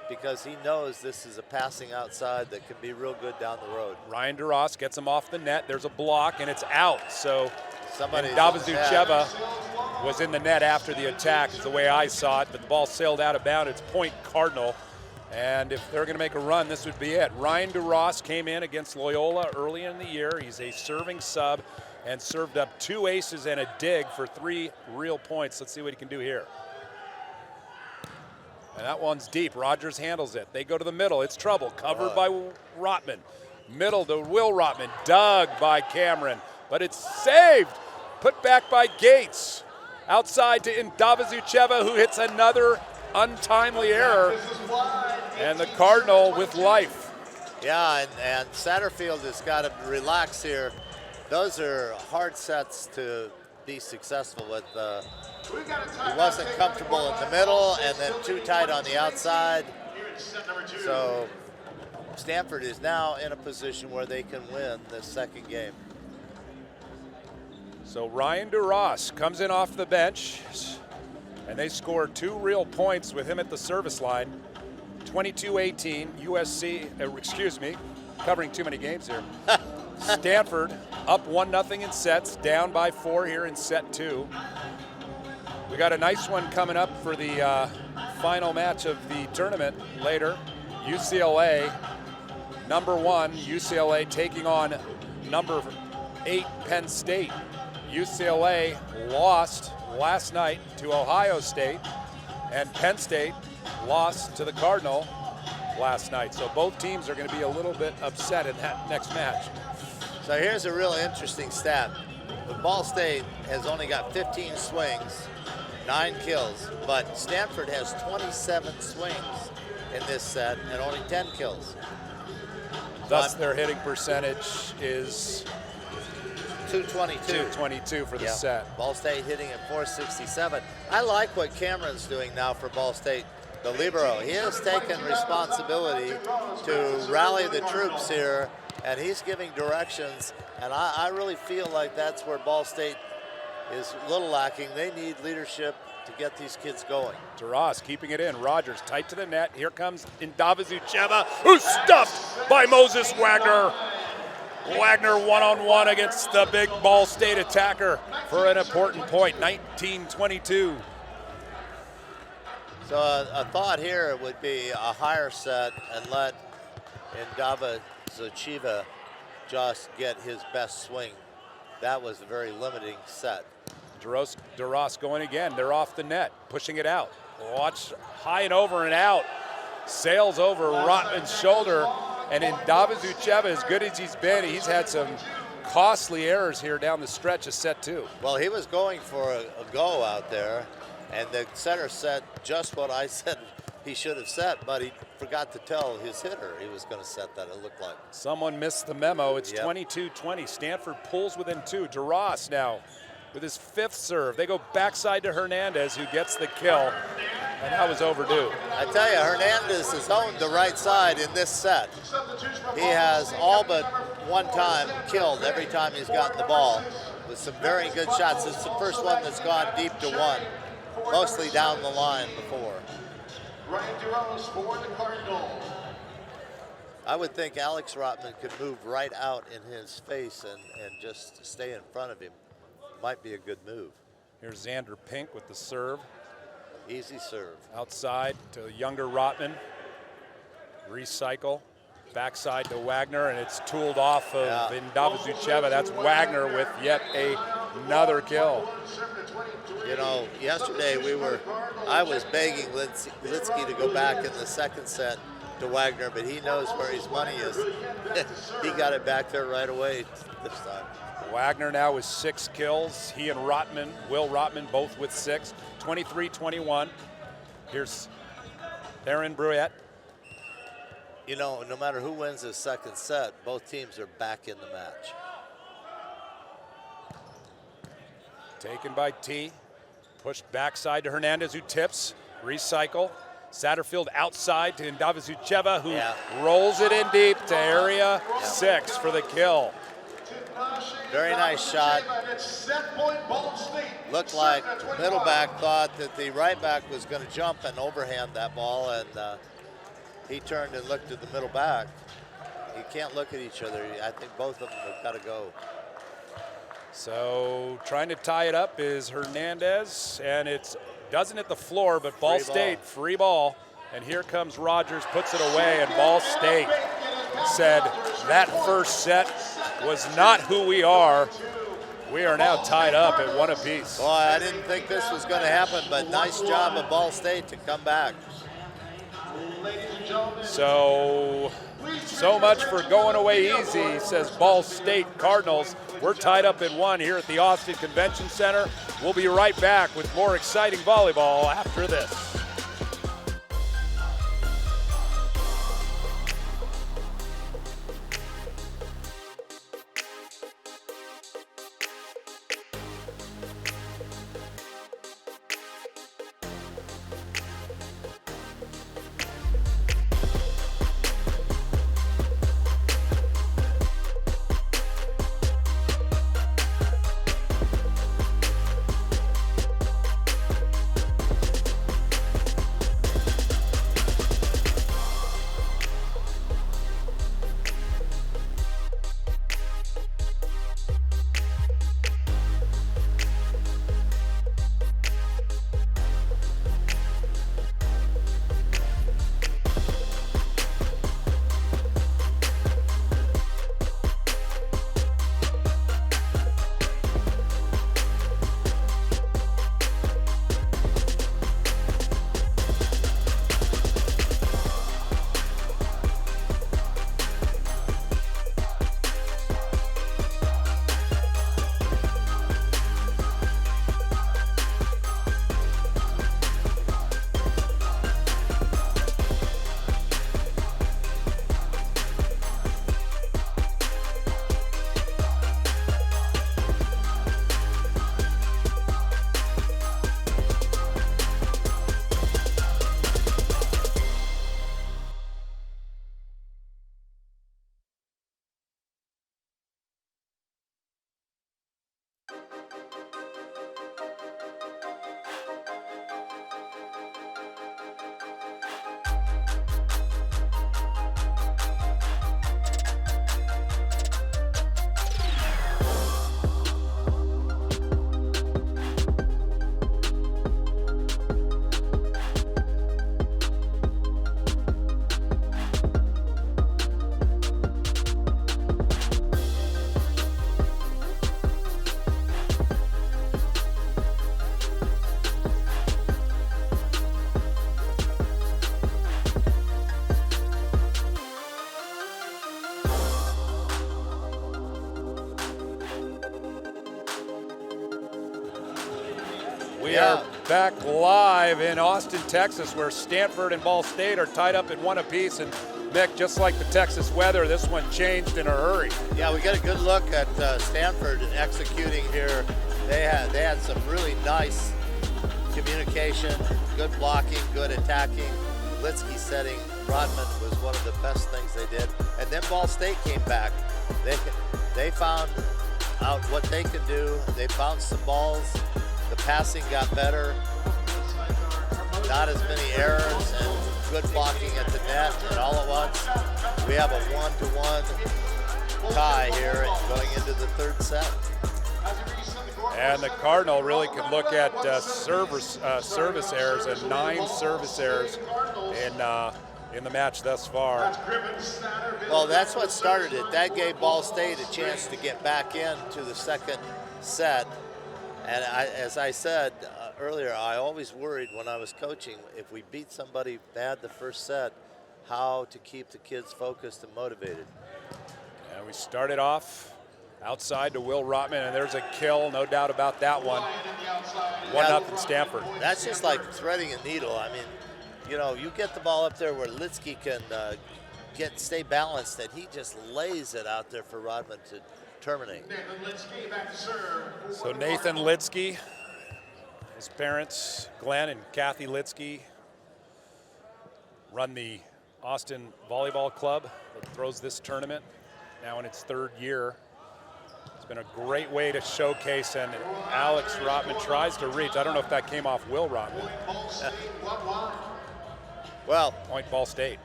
because he knows this is a passing outside that can be real good down the road. Ryan DeRoss gets him off the net. There's a block, and it's out. So Davazucheva was in the net after the attack, is the way I saw it, but the ball sailed out of bounds. It's point Cardinal. And if they're going to make a run, this would be it. Ryan DeRoss came in against Loyola early in the year. He's a serving sub and served up 2 aces and a dig for 3 real points. Let's see what he can do here. And that one's deep. Rogers handles it. They go to the middle. It's trouble. Covered by Rotman. Middle to Will Rotman. Dug by Cameron. But it's saved. Put back by Gates. Outside to Davazucheva, who hits another untimely error. And the Cardinal with life. Yeah, and Satterfield has got to relax here. Those are hard sets to be successful with. He wasn't comfortable in the middle and then too tight on the outside. So Stanford is now in a position where they can win this second game. So Ryan DeRoss comes in off the bench, and they score 2 real points with him at the service line. 22-18, USC, covering too many games here. Stanford up 1-0 in sets, down by 4 here in set 2. We got a nice one coming up for the final match of the tournament later. UCLA, number 1, UCLA taking on number 8, Penn State. UCLA lost last night to Ohio State, and Penn State lost to the Cardinal last night. So both teams are going to be a little bit upset in that next match. So here's a real interesting stat. Ball State has only got 15 swings, 9 kills, but Stanford has 27 swings in this set and only 10 kills. Thus their hitting percentage is 222 for the set. Ball State hitting at 467. I like what Cameron's doing now for Ball State, the libero. He has taken responsibility to rally the troops here, and he's giving directions, and I really feel like that's where Ball State is a little lacking. They need leadership to get these kids going. DeRoss keeping it in. Rogers tight to the net. Here comes Davazucheva, who's stuffed by Moses Wagner. Wagner one-on-one against the big Ball State attacker for an important point, 19-22. So a thought here would be a higher set and let Davazucheva just get his best swing. That was a very limiting set. DeRoss going again. They're off the net, pushing it out. Watch, high and over and out. Sails over Rotman's shoulder. And in Davazucheva, as good as he's been, he's had some costly errors here down the stretch of set 2. Well, he was going for a go out there, and the setter set just what I said he should have set, but he forgot to tell his hitter he was going to set that, it looked like. Someone missed the memo. It's 22-20. Stanford pulls within 2. DeRoss now with his 5th serve. They go backside to Hernandez, who gets the kill, and that was overdue. I tell you, Hernandez has owned the right side in this set. He has all but one time killed every time he's gotten the ball with some very good shots. It's the first one that's gone deep to 1, mostly down the line before. Ryan DeRose for the Cardinals. I would think Alex Rotman could move right out in his face and just stay in front of him. Might be a good move. Here's Xander Pink with the serve. Easy serve. Outside to younger Rotman. Recycle. Backside to Wagner, and it's tooled off of Indavazucheva. That's Wagner with yet another kill. You know, yesterday I was begging Litsky to go back in the second set to Wagner, but he knows where his money is. He got it back there right away this time. Wagner now with 6 kills. He and Rotman, Will Rotman, both with 6. 23-21. Here's Aaron Bruyette. You know, no matter who wins this second set, both teams are back in the match. Taken by T. Pushed backside to Hernandez, who tips. Recycle. Satterfield outside to Indavazucheva, who rolls it in deep to area 6 for the kill. Very nice shot. Looked like middle back thought that the right back was going to jump and overhand that ball, and he turned and looked at the middle back. You can't look at each other. I think both of them have got to go. So trying to tie it up is Hernandez, and it doesn't hit the floor, but Ball State, free ball. And here comes Rogers, puts it away, and Ball State said that first set was not who we are. We are now tied up at 1 apiece. Boy, I didn't think this was going to happen, but nice job of Ball State to come back. So much for going away easy, says Ball State Cardinals. We're tied up at 1 here at the Austin Convention Center. We'll be right back with more exciting volleyball after this. We are back live in Austin, Texas, where Stanford and Ball State are tied up at 1 apiece. And Mick, just like the Texas weather, this one changed in a hurry. Yeah, we got a good look at Stanford executing here. They had some really nice communication, good blocking, good attacking. Litsky setting Rodman was one of the best things they did. And then Ball State came back. They found out what they can do. They bounced some balls. The passing got better. not as many errors and good blocking at the net, and all at once we have a 1-1 tie here going into the third set. And the Cardinal really could look at service errors, and 9 service errors in the match thus far. Well, that's what started it. That gave Ball State a chance to get back into the second set. And as I said earlier, I always worried when I was coaching, if we beat somebody bad the first set, how to keep the kids focused and motivated. And we started off outside to Will Rotman, and there's a kill, no doubt about that one. 1-0 Stanford. That's just like threading a needle. I mean, you know, you get the ball up there where Litsky can stay balanced, and he just lays it out there for Rodman to terminate. So Nathan Litsky, his parents, Glenn and Kathy Litsky, run the Austin Volleyball Club that throws this tournament, now in its 3rd year. It's been a great way to showcase, and Alex Rotman tries to reach. I don't know if that came off Will Rotman. Well, point Ball State.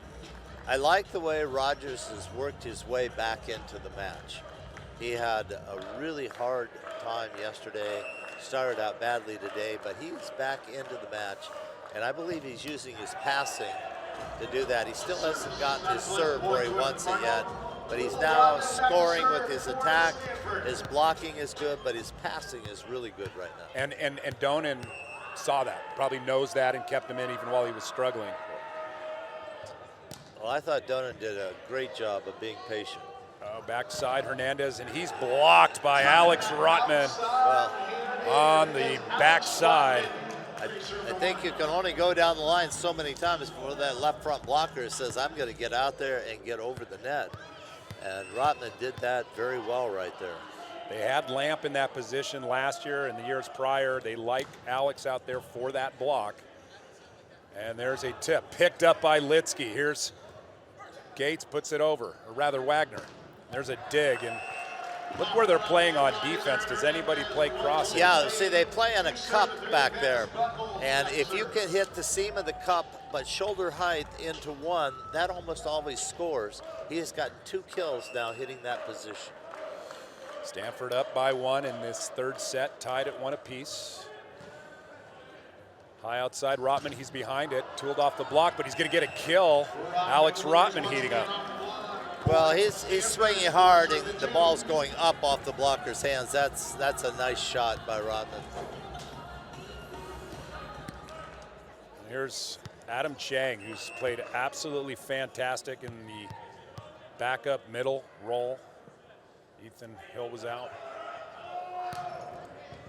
I like the way Rogers has worked his way back into the match. He had a really hard time yesterday, started out badly today, but he's back into the match, and I believe he's using his passing to do that. He still hasn't gotten his serve where he wants it yet, but he's now scoring with his attack. His blocking is good, but his passing is really good right now. And Donan saw that, probably knows that, and kept him in even while he was struggling. Well, I thought Donan did a great job of being patient. Backside Hernandez, and he's blocked by Alex Rotman on the backside. I think you can only go down the line so many times before that left front blocker says, I'm going to get out there and get over the net. And Rotman did that very well right there. They had Lamp in that position last year and the years prior. They like Alex out there for that block. And there's a tip picked up by Litsky. Here's Gates, puts it over, or rather Wagner. There's a dig, and look where they're playing on defense. Does anybody play crossing? Yeah, see, they play on a cup back there. And if you can hit the seam of the cup, but shoulder height into one, that almost always scores. He has got 2 kills now hitting that position. Stanford up by 1 in this 3rd set, tied at 1 apiece. High outside Rotman, he's behind it, tooled off the block, but he's going to get a kill. Alex Rotman heating up. Well, he's swinging hard, and the ball's going up off the blocker's hands. That's a nice shot by Rodman. Here's Adam Chang, who's played absolutely fantastic in the backup middle role. Ethan Hill was out.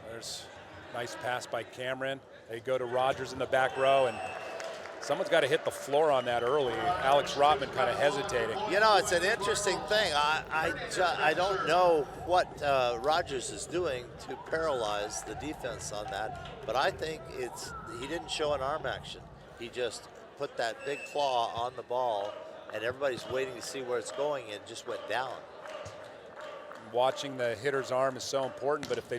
There's a nice pass by Cameron. They go to Rogers in the back row, and someone's got to hit the floor on that early. Alex Rotman kind of hesitating. You know, it's an interesting thing. I don't know what Rogers is doing to paralyze the defense on that, but I think he didn't show an arm action. He just put that big claw on the ball, and everybody's waiting to see where it's going, and it just went down. Watching the hitter's arm is so important, but if they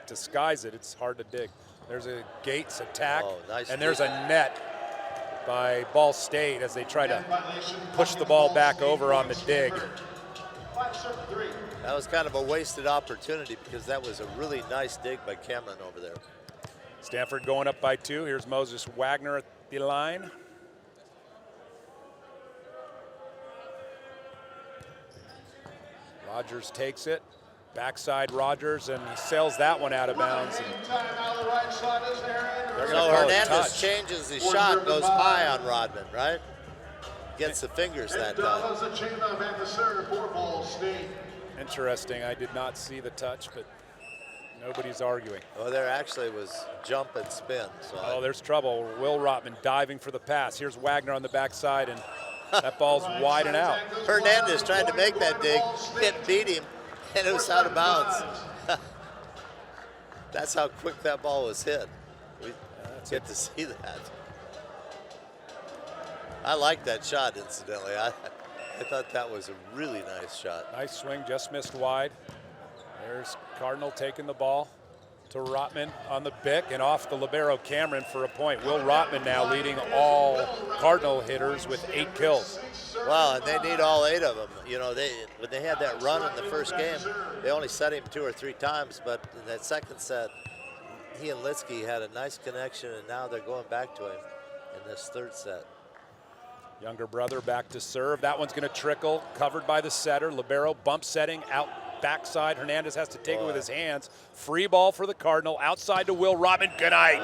disguise it, it's hard to dig. There's a Gates attack, nice and there's a net by Ball State as they try to push the ball back over on the dig. That was kind of a wasted opportunity because that was a really nice dig by Cameron over there. Stanford going up by 2. Here's Moses Wagner at the line. Rogers takes it. Backside Rogers, and he sails that one out of bounds. So Hernandez changes his shot, goes high on Rodman, right? Gets the fingers that time. Interesting. I did not see the touch, but nobody's arguing. Oh, there actually was jump and spin. So there's trouble. Will Rotman diving for the pass. Here's Wagner on the backside, and that ball's wide and out. Hernandez tried to make that dig, beat him, and it was out of bounds. That's how quick that ball was hit. We get to see that. I like that shot, incidentally. I thought that was a really nice shot. Nice swing, just missed wide. There's Cardinal taking the ball. to Rotman on the Bick, and off the libero Cameron for a point. Will Rotman now leading all Cardinal hitters with 8 kills. Well, and they need all 8 of them. You know, when they had that run in the first game, they only set him 2 or 3 times, but in that second set, he and Litsky had a nice connection, and now they're going back to him in this third set. Younger brother back to serve. That one's going to trickle, covered by the setter. Libero bump setting out backside. Hernandez has to take it with his hands. Free ball for the Cardinal. Outside to Will Rotman. Good night.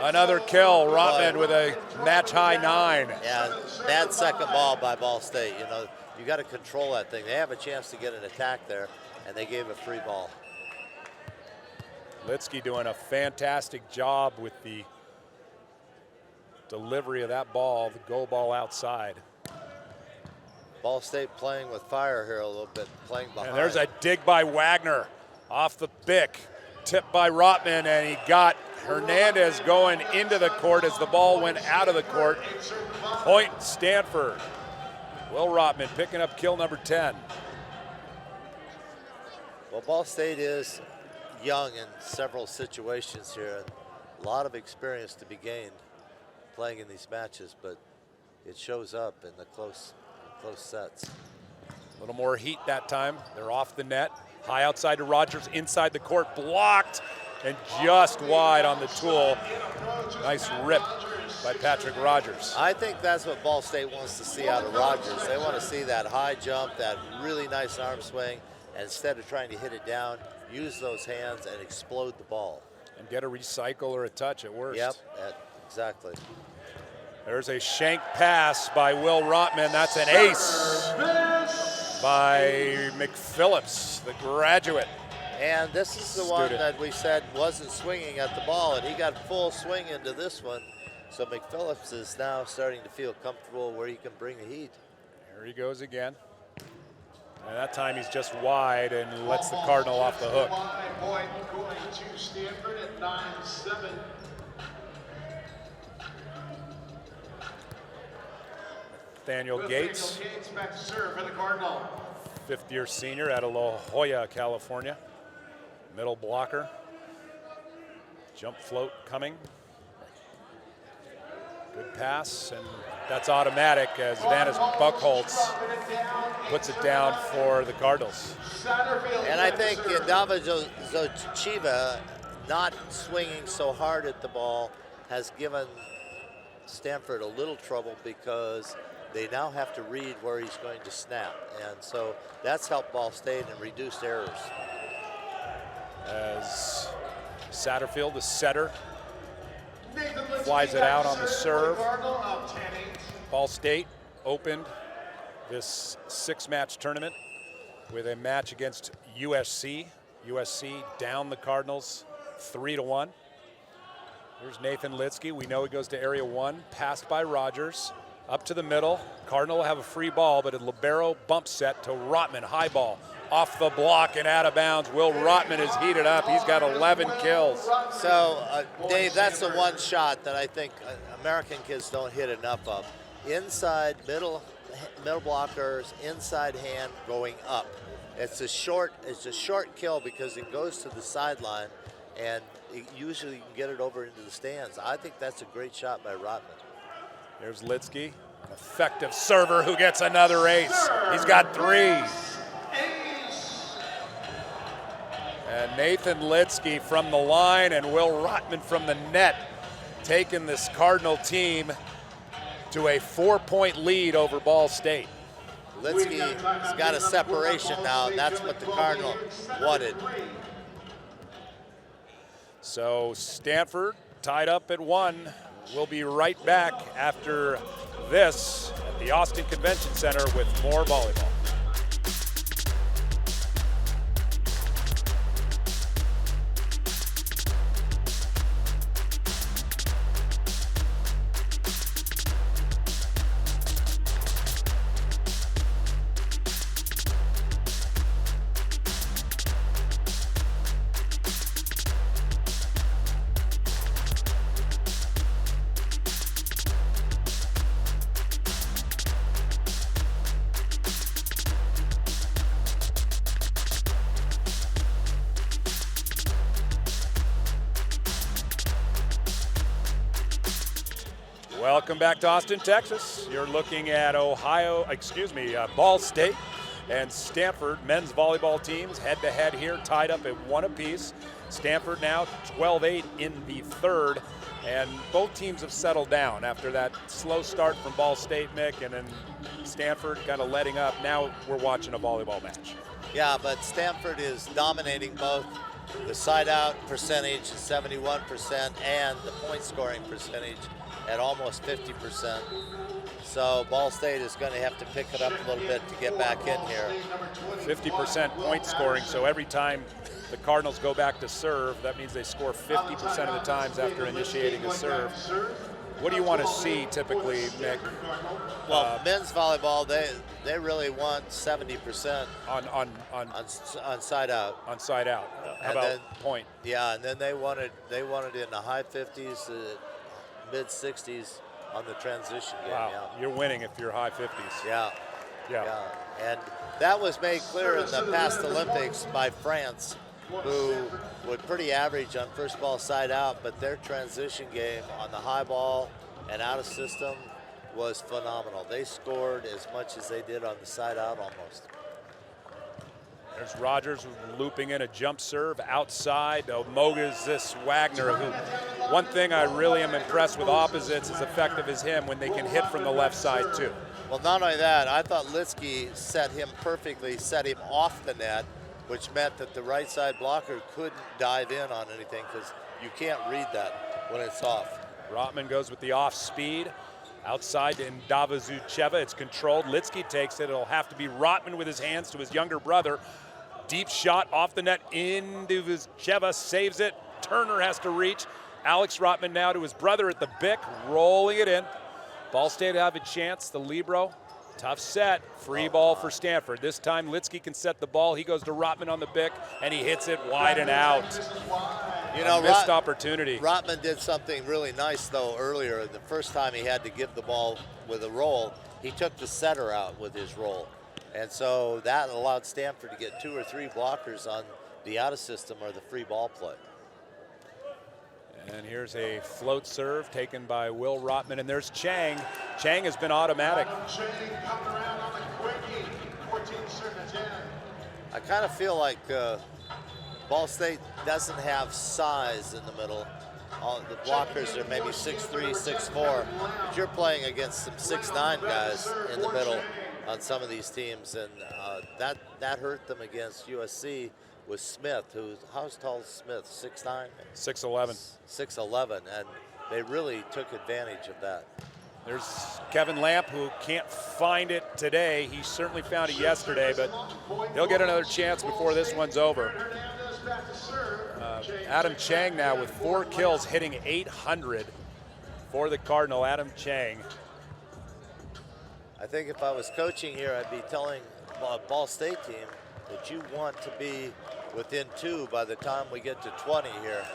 Another kill. Rotman with a match-high 9. Yeah, bad second ball by Ball State. You know, you got to control that thing. They have a chance to get an attack there, and they gave a free ball. Litsky doing a fantastic job with the delivery of that ball, the goal ball outside. Ball State playing with fire here a little bit, playing behind. And there's a dig by Wagner off the Bick, tipped by Rotman, and he got Hernandez going into the court as the ball went out of the court. Point Stanford. Will Rotman picking up kill number 10. Well, Ball State is young in several situations here, and a lot of experience to be gained playing in these matches, but it shows up in the close sets. A little more heat that time. They're off the net. High outside to Rogers, inside the court, blocked and just wide on the tool. Nice rip by Patrick Rogers. I think that's what Ball State wants to see out of Rogers. They want to see that high jump, that really nice arm swing, and instead of trying to hit it down, use those hands and explode the ball. And get a recycle or a touch at worst. Yep, exactly. There's a shank pass by Will Rotman. That's an ace by McPhillips, the graduate. And this is the one that we said wasn't swinging at the ball, and he got full swing into this one. So McPhillips is now starting to feel comfortable where he can bring the heat. Here he goes again. And that time he's just wide and lets the Cardinal off the hook. Point going to Stanford at 9-7. Nathaniel Gates, back to serve for the Cardinal. 5th-year senior out of La Jolla, California. Middle blocker. Jump float coming. Good pass, and that's automatic as Vanis Buckholz puts it down for the Cardinals. And I think Dava Zochiva not swinging so hard at the ball has given Stanford a little trouble because they now have to read where he's going to snap. And so that's helped Ball State and reduced errors. As Satterfield, the setter, flies it out on the serve. Ball State opened this 6-match tournament with a match against USC. USC down the Cardinals 3-1. Here's Nathan Litsky. We know he goes to area 1, passed by Rogers. Up to the middle. Cardinal will have a free ball, but a libero bump set to Rotman. High ball off the block and out of bounds. Will Rotman is heated up. He's got 11 kills. So, Dave, that's the one shot that I think American kids don't hit enough of. Inside, middle blockers, inside hand going up. It's a short kill because it goes to the sideline, and usually you can get it over into the stands. I think that's a great shot by Rotman. There's Litsky, an effective server who gets another ace. He's got 3. And Nathan Litsky from the line and Will Rotman from the net taking this Cardinal team to a 4-point lead over Ball State. Litsky's got a separation now, and that's what the Cardinal wanted. So Stanford tied up at 1. We'll be right back after this at the Austin Convention Center with more volleyball. Welcome back to Austin, Texas. You're looking at Ball State and Stanford men's volleyball teams head-to-head here, tied up at 1 apiece. Stanford now 12-8 in the third, and both teams have settled down after that slow start from Ball State, Mick, and then Stanford kind of letting up. Now we're watching a volleyball match. Yeah, but Stanford is dominating both the side-out percentage, 71%, and the point-scoring percentage at almost 50%. So Ball State is going to have to pick it up a little bit to get back in here. 50% point scoring, so every time the Cardinals go back to serve, that means they score 50% of the times after initiating a serve. What do you want to see typically, Mick? Well, men's volleyball, they really want 70% on side out. On side out. How about then, point? Yeah, and then they want it in the high 50s, mid 60s on the transition game. Wow, yeah. You're winning if you're high 50s. Yeah. Yeah. And that was made clear in the past Olympics by France, who were pretty average on first ball side out, but their transition game on the high ball and out of system was phenomenal. They scored as much as they did on the side out almost. There's Rogers looping in a jump serve outside. Mogas this Wagner, who one thing I really am impressed with opposites as effective as him when they can hit from the left side too. Well, not only that, I thought Litsky set him perfectly, set him off the net, which meant that the right side blocker couldn't dive in on anything because you can't read that when it's off. Rotman goes with the off speed. Outside in Davazucheva, it's controlled. Litsky takes it. It'll have to be Rotman with his hands to his younger brother. Deep shot off the net. Davazucheva saves it. Turner has to reach. Alex Rotman now to his brother at the Bic, rolling it in. Ball State have a chance. The libero, tough set. Free ball for Stanford. This time Litsky can set the ball. He goes to Rotman on the Bic, and he hits it wide and out. You know, missed opportunity. Rotman did something really nice, though, earlier. The first time he had to give the ball with a roll, he took the setter out with his roll. And so that allowed Stanford to get 2 or 3 blockers on the out of system or the free ball play. And here's a float serve taken by Will Rotman, and there's Chang. Chang has been automatic. I kind of feel like Ball State doesn't have size in the middle. All the blockers are maybe 6'3", 6'4", but you're playing against some 6'9" guys in the middle on some of these teams, and that hurt them against USC with Smith, how tall is Smith, 6'9"? 6'11". 6'11", and they really took advantage of that. There's Kevin Lamp, who can't find it today. He certainly found it yesterday, but he'll get another chance before this one's over. Adam Chang now with 4 kills, hitting 800 for the Cardinal. Adam Chang. I think if I was coaching here, I'd be telling a Ball State team that you want to be within 2 by the time we get to 20 here.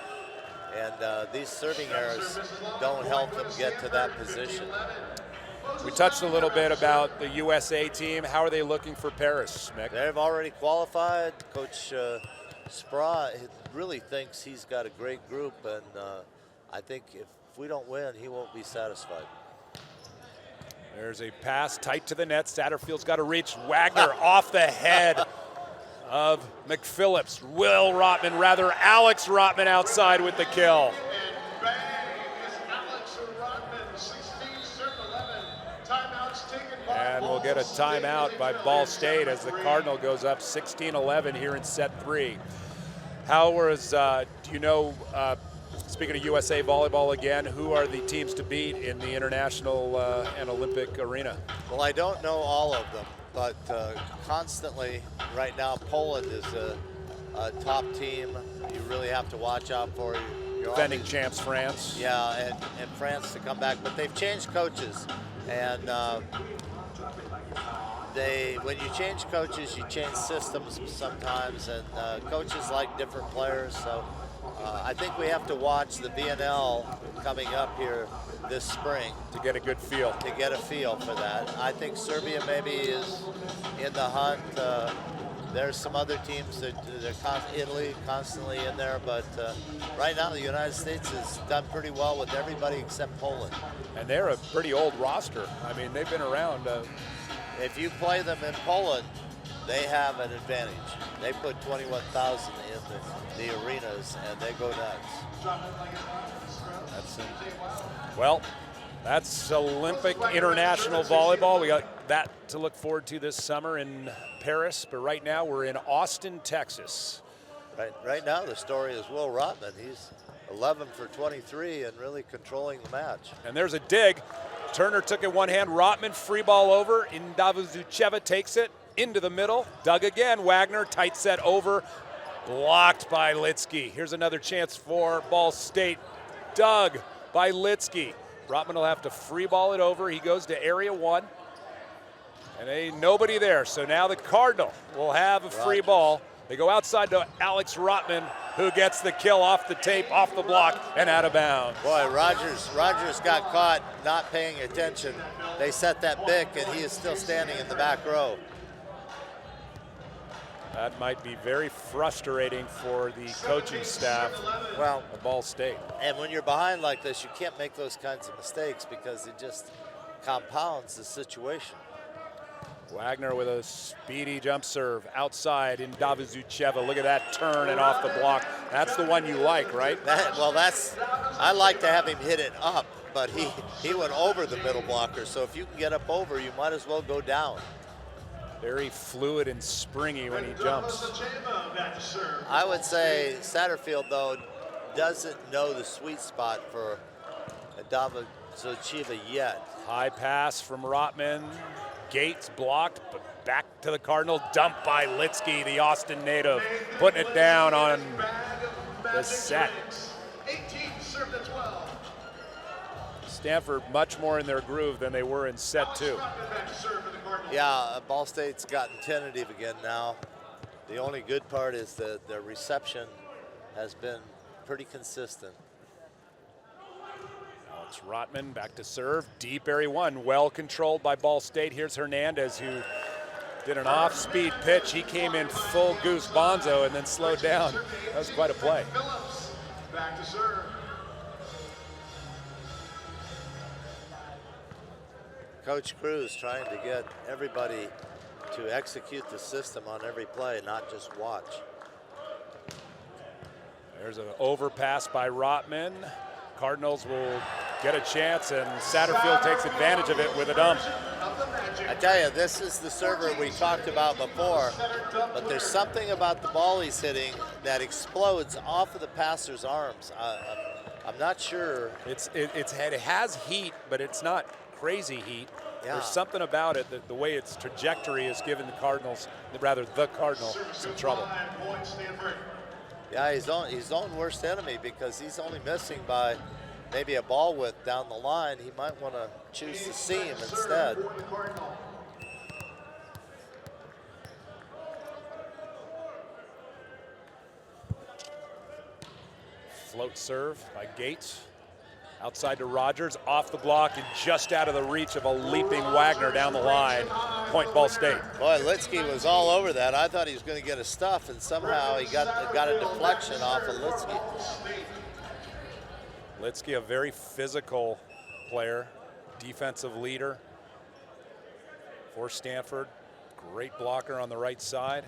And these serving errors don't help them get to that position. We touched a little bit about the USA team. How are they looking for Paris, Mick? They've already qualified. Coach Spra really thinks he's got a great group, and I think if we don't win, he won't be satisfied. There's a pass tight to the net. Satterfield's got to reach. Wagner off the head of McPhillips. Alex Rotman outside with the kill. And we'll get a timeout by Ball State as the Cardinal goes up 16-11 here in set 3. How was, do you know, speaking of USA Volleyball again, who are the teams to beat in the international and Olympic arena? Well, I don't know all of them, but constantly right now Poland is a top team you really have to watch out for. Defending champs France. Yeah, and France to come back, but they've changed coaches, and when you change coaches, you change systems sometimes, and coaches like different players, so I think we have to watch the VNL coming up here this spring. To get a good feel. To get a feel for that. I think Serbia maybe is in the hunt. There's some other teams that Italy constantly in there, but right now the United States has done pretty well with everybody except Poland. And they're a pretty old roster. I mean, they've been around. If you play them in Poland, they have an advantage. They put 21,000 in the arenas, and they go nuts. That's Olympic international volleyball. We got that to look forward to this summer in Paris, but right now we're in Austin, Texas. Right now the story is Will Rotman. He's 11 for 23 and really controlling the match. And there's a dig. Turner took it one hand. Rotman free ball over. Indavuzucheva takes it into the middle. Dug again. Wagner tight set over. Blocked by Litsky. Here's another chance for Ball State. Dug by Litsky. Rotman will have to free ball it over. He goes to area one. And ain't nobody there. So now the Cardinal will have a free ball. They go outside to Alex Rotman, who gets the kill off the tape, off the block, and out of bounds. Boy, Rogers got caught not paying attention. They set that bick, and he is still standing in the back row. That might be very frustrating for the coaching staff of Ball State. And when you're behind like this, you can't make those kinds of mistakes because it just compounds the situation. Wagner with a speedy jump serve outside in Indavuzucheva. Look at that turn and off the block. That's the one you like, right? I like to have him hit it up, but he went over the middle blocker. So if you can get up over, you might as well go down. Very fluid and springy when he jumps. I would say Satterfield, though, doesn't know the sweet spot for Indavuzucheva yet. High pass from Rotman. Gates blocked, but back to the Cardinal. Dump by Litsky, the Austin native, putting it down on the set. Stanford much more in their groove than they were in set two. Yeah, Ball State's gotten tentative again now. The only good part is that their reception has been pretty consistent. Alex Rotman back to serve. Deep area one, well controlled by Ball State. Here's Hernandez, who did an off-speed pitch. He came in full goose bonzo and then slowed down. That was quite a play. Back to serve. Coach Cruz trying to get everybody to execute the system on every play, not just watch. There's an overpass by Rotman. Cardinals will get a chance, and Satterfield takes advantage of it with a dump. I tell you, this is the server we talked about before, but there's something about the ball he's hitting that explodes off of the passer's arms. I'm not sure. It has heat, but it's not crazy heat. Yeah. There's something about it that the way its trajectory has given the Cardinal some trouble. Yeah, his own worst enemy, because he's only missing by maybe a ball width down the line. He might want to choose the seam instead. Float serve by Gates. Outside to Rogers, off the block and just out of the reach of a leaping Wagner down the line. Point Ball State. Boy, Litsky was all over that. I thought he was going to get a stuff, and somehow he got a deflection off of Litsky. Litsky, a very physical player, defensive leader for Stanford. Great blocker on the right side.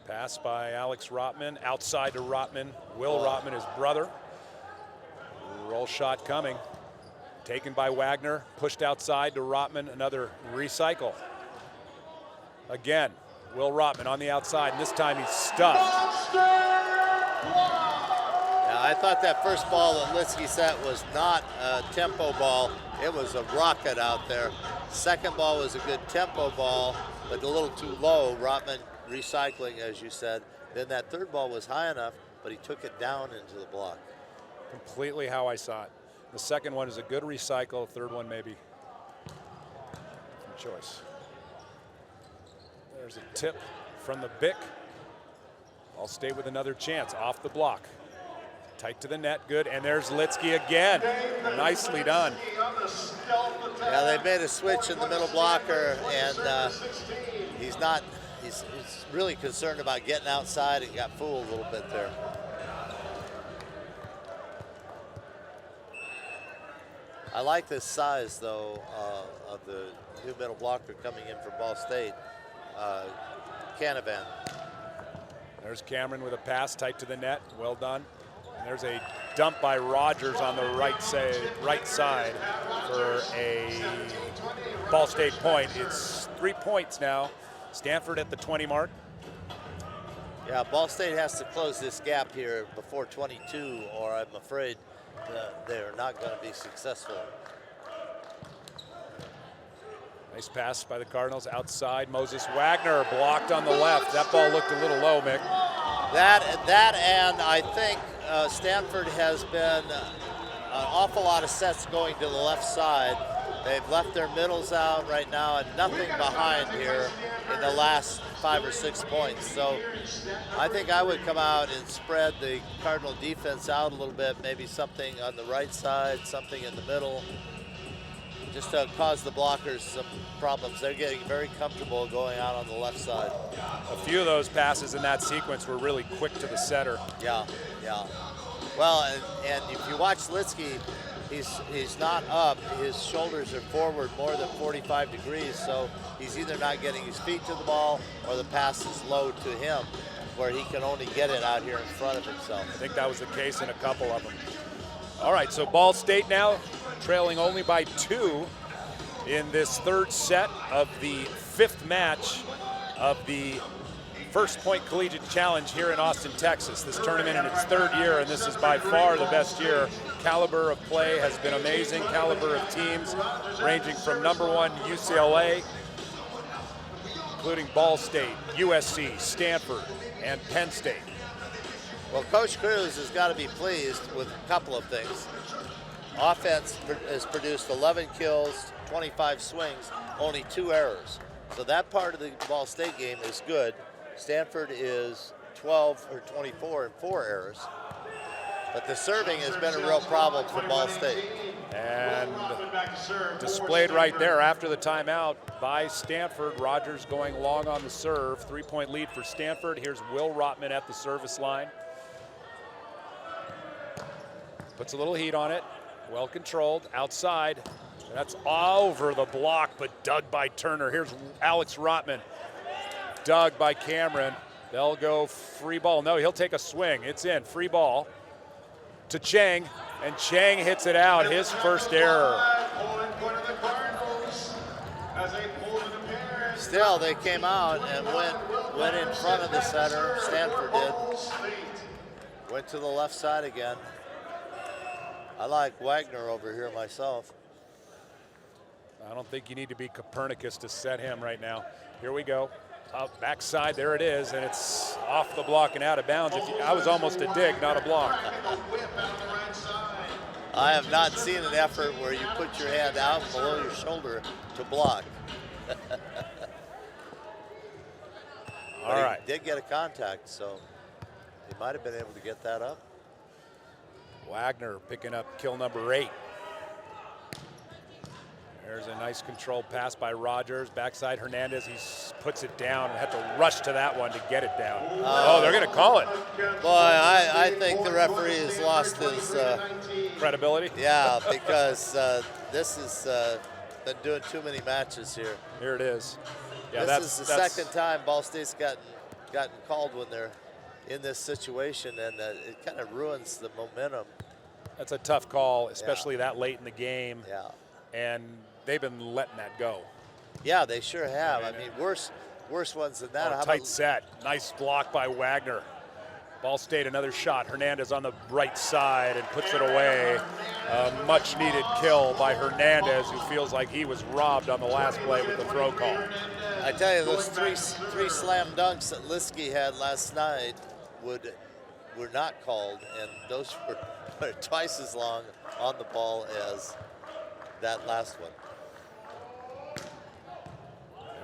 Pass by Alex Rotman, outside to Rotman. Will Rotman, his brother. Roll shot coming. Taken by Wagner, pushed outside to Rotman, another recycle. Again, Will Rotman on the outside, and this time he's stuffed. Now, I thought that first ball that Litsky set was not a tempo ball. It was a rocket out there. Second ball was a good tempo ball, but a little too low. Rotman recycling, as you said. Then that third ball was high enough, but he took it down into the block. Completely how I saw it. The second one is a good recycle. Third one maybe some choice. There's a tip from the Bick. Ball State with another chance off the block. Tight to the net, good, and there's Litsky again. Nicely done. Yeah, they made a switch in the middle blocker, and he's not he's really concerned about getting outside and got fooled a little bit there. I like this size, though, of the new middle blocker coming in for Ball State, Canavan. There's Cameron with a pass tight to the net. Well done. And there's a dump by Rogers on the right side for a Ball State point. It's 3 points now. Stanford at the 20 mark. Yeah, Ball State has to close this gap here before 22, or I'm afraid they're not going to be successful. Nice pass by the Cardinals outside. Moses Wagner blocked on the left. That ball looked a little low, Mick. That and I think Stanford has been an awful lot of sets going to the left side. They've left their middles out right now and nothing behind here in the last 5 or 6 points. So I think I would come out and spread the Cardinal defense out a little bit, maybe something on the right side, something in the middle, just to cause the blockers some problems. They're getting very comfortable going out on the left side. A few of those passes in that sequence were really quick to the setter. Yeah. Well, and if you watch Litsky, he's not up. His shoulders are forward more than 45 degrees, so he's either not getting his feet to the ball or the pass is low to him, where he can only get it out here in front of himself. I think that was the case in a couple of them. All right, so Ball State now trailing only by 2 in this third set of the 5th match of the First Point Collegiate Challenge here in Austin, Texas. This tournament in its 3rd year, and this is by far the best year. Caliber of play has been amazing. Caliber of teams ranging from #1 UCLA, including Ball State, USC, Stanford, and Penn State. Well, Coach Cruz has got to be pleased with a couple of things. Offense has produced 11 kills, 25 swings, only 2 errors. So that part of the Ball State game is good. Stanford is 12 or 24 and 4 errors. But the serving has been a real problem for Ball State. And displayed right there after the timeout by Stanford. Rogers going long on the serve. 3-point lead for Stanford. Here's Will Rotman at the service line. Puts a little heat on it. Well controlled, outside. That's over the block, but dug by Turner. Here's Alex Rotman. Dug by Cameron. They'll go free ball. No, he'll take a swing. It's in, free ball to Chang, and Chang hits it out, his first error. Still, they came out and went in front of the center. Stanford did. Went to the left side again. I like Wagner over here myself. I don't think you need to be Copernicus to set him right now. Here we go. Up backside, there it is, and it's off the block and out of bounds. I was almost a dig, not a block. I have not seen an effort where you put your hand out below your shoulder to block. All right. He did get a contact, so he might have been able to get that up. Wagner picking up kill number 8. There's a nice controlled pass by Rogers. Backside Hernandez, he puts it down and had to rush to that one to get it down. Oh, they're going to call it. Boy, I think the referee has lost his credibility. Yeah, because this has been doing too many matches here. Here it is. Yeah, this is the second time Ball State's gotten called when they're in this situation, and it kind of ruins the momentum. That's a tough call, especially that late in the game. Yeah. And they've been letting that go. Yeah, they sure have. I mean, worse ones than that. Tight set. Nice block by Wagner. Ball State, another shot. Hernandez on the right side and puts it away. A much-needed kill by Hernandez, who feels like he was robbed on the last play with the throw call. I tell you, those three slam dunks that Litsky had last night were not called, and those were twice as long on the ball as that last one.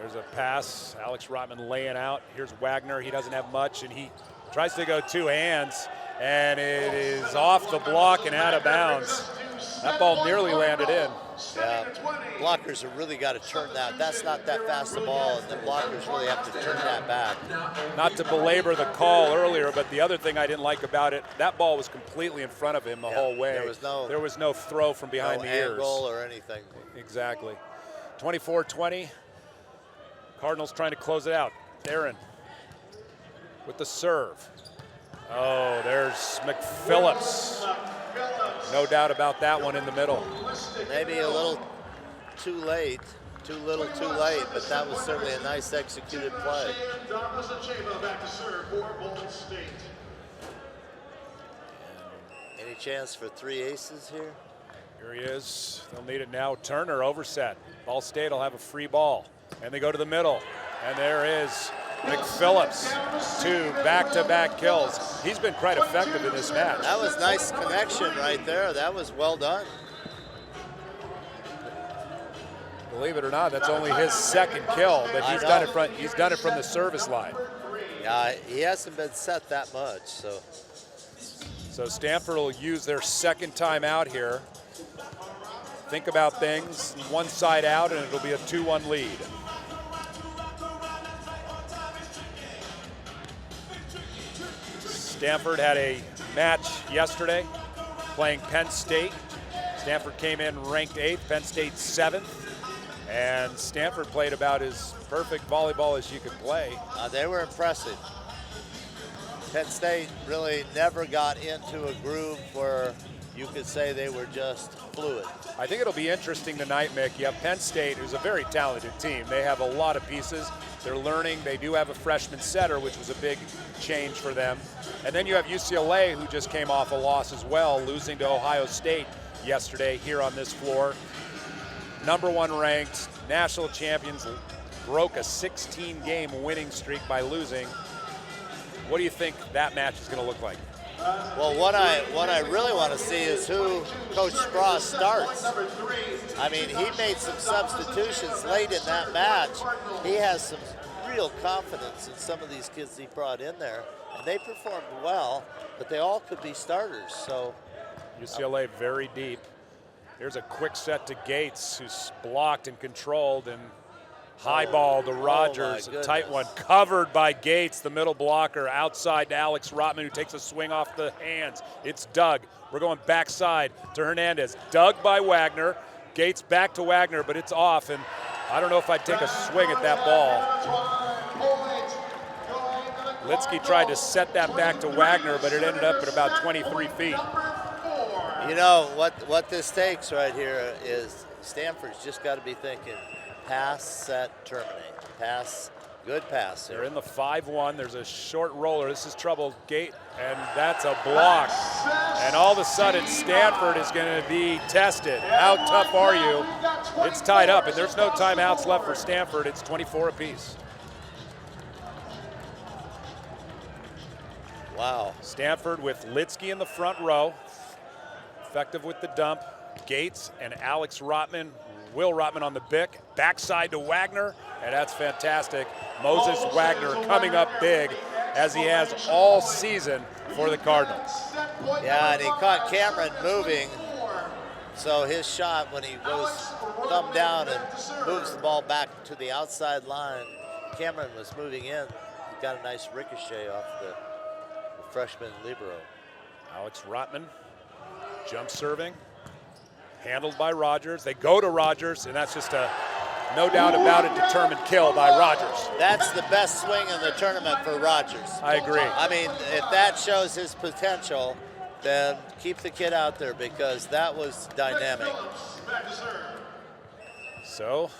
There's a pass. Alex Rotman laying out. Here's Wagner. He doesn't have much, and he tries to go 2 hands, and it is off the block and out of bounds. That ball nearly landed in. Yeah, blockers have really got to turn that. That's not that fast a ball, and the blockers really have to turn that back. Not to belabor the call earlier, but the other thing I didn't like about it, that ball was completely in front of him the whole way. There was no throw from behind the ears. No angle or anything. Exactly. 24-20. Cardinals trying to close it out. Aaron with the serve. Oh, there's McPhillips. No doubt about that one in the middle. Maybe a little too late, too little too late, but that was certainly a nice executed play. Any chance for 3 aces here? Here he is. They'll need it now. Turner overset. Ball State will have a free ball. And they go to the middle. And there is McPhillips. 2 back-to-back kills. He's been quite effective in this match. That was nice connection right there. That was well done. Believe it or not, that's only his second kill, but he's done it from the service line. Yeah, he hasn't been set that much, so. So Stanford will use their second time out here. Think about things, one side out, and it'll be a 2-1 lead. Stanford had a match yesterday playing Penn State. Stanford came in ranked 8th, Penn State 7th. And Stanford played about as perfect volleyball as you could play. They were impressive. Penn State really never got into a groove where you could say they were just fluid. I think it'll be interesting tonight, Mick. You have Penn State, who's a very talented team. They have a lot of pieces. They're learning. They do have a freshman setter, which was a big change for them. And then you have UCLA, who just came off a loss as well, losing to Ohio State yesterday here on this floor. #1 ranked, national champions, broke a 16-game winning streak by losing. What do you think that match is going to look like? Well, what I really want to see is who Coach Spross starts. I mean, he made some substitutions late in that match. He has some real confidence in some of these kids he brought in there, and they performed well, but they all could be starters. So UCLA very deep. Here's a quick set to Gates, who's blocked and controlled, and high ball to Rogers, a tight one, covered by Gates, the middle blocker, outside to Alex Rotman, who takes a swing off the hands. It's dug. We're going backside to Hernandez. Dug by Wagner. Gates back to Wagner, but it's off, and I don't know if I'd take a swing at that ball. Litsky tried to set that back to Wagner, but it ended up at about 23 feet. You know, what this takes right here is Stanford's just got to be thinking pass, set, terminate. Pass, good pass here. They're in the 5-1. There's a short roller. This is trouble. Gate, and that's a block. And all of a sudden, Stanford is going to be tested. How tough are you? It's tied up, and there's no timeouts left for Stanford. It's 24 apiece. Wow. Stanford with Litsky in the front row. Effective with the dump. Gates and Alex Rotman, Will Rotman on the bick. Backside to Wagner, and that's fantastic. Moses Wagner coming up big, as he has all season for the Cardinals. Yeah, and he caught Cameron moving, so his shot, when he goes thumb down and moves the ball back to the outside line, Cameron was moving in. He got a nice ricochet off the freshman libero. Alex Rotman, jump serving, handled by Rogers. They go to Rogers, and that's just a, no doubt about it, determined kill by Rogers. That's the best swing in the tournament for Rogers. I agree. I mean, if that shows his potential, then keep the kid out there, because that was dynamic. So,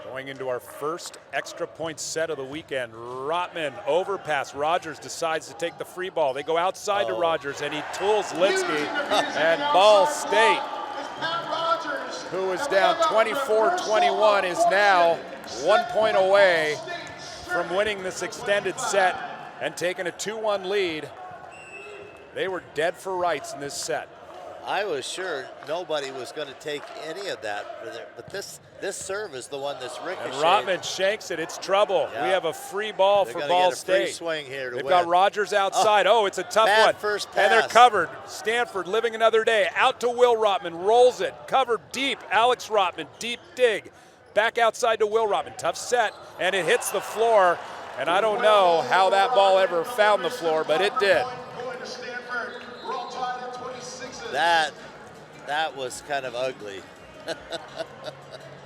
going into our first extra point set of the weekend, Rotman overpass. Rogers decides to take the free ball. They go outside to Rogers, and he tools Litsky. And Ball State, who is down 24-21, is now 1 point away from winning this extended set and taking a 2-1 lead. They were dead for rights in this set. I was sure nobody was going to take any of that, but this serve is the one that's ricocheted. And Rotman shanks it. It's trouble. Yeah. We have a free ball They're for gonna Ball get a free State. swing here to They've win. got Rogers outside. Oh, it's a tough bad one. first And they're pass. covered. Stanford living another day. Out to Will Rotman. Rolls it. Covered deep. Alex Rotman. Deep dig. Back outside to Will Rotman. Tough set. And it hits the floor. And I don't know how that ball ever found the floor, but it did. That was kind of ugly.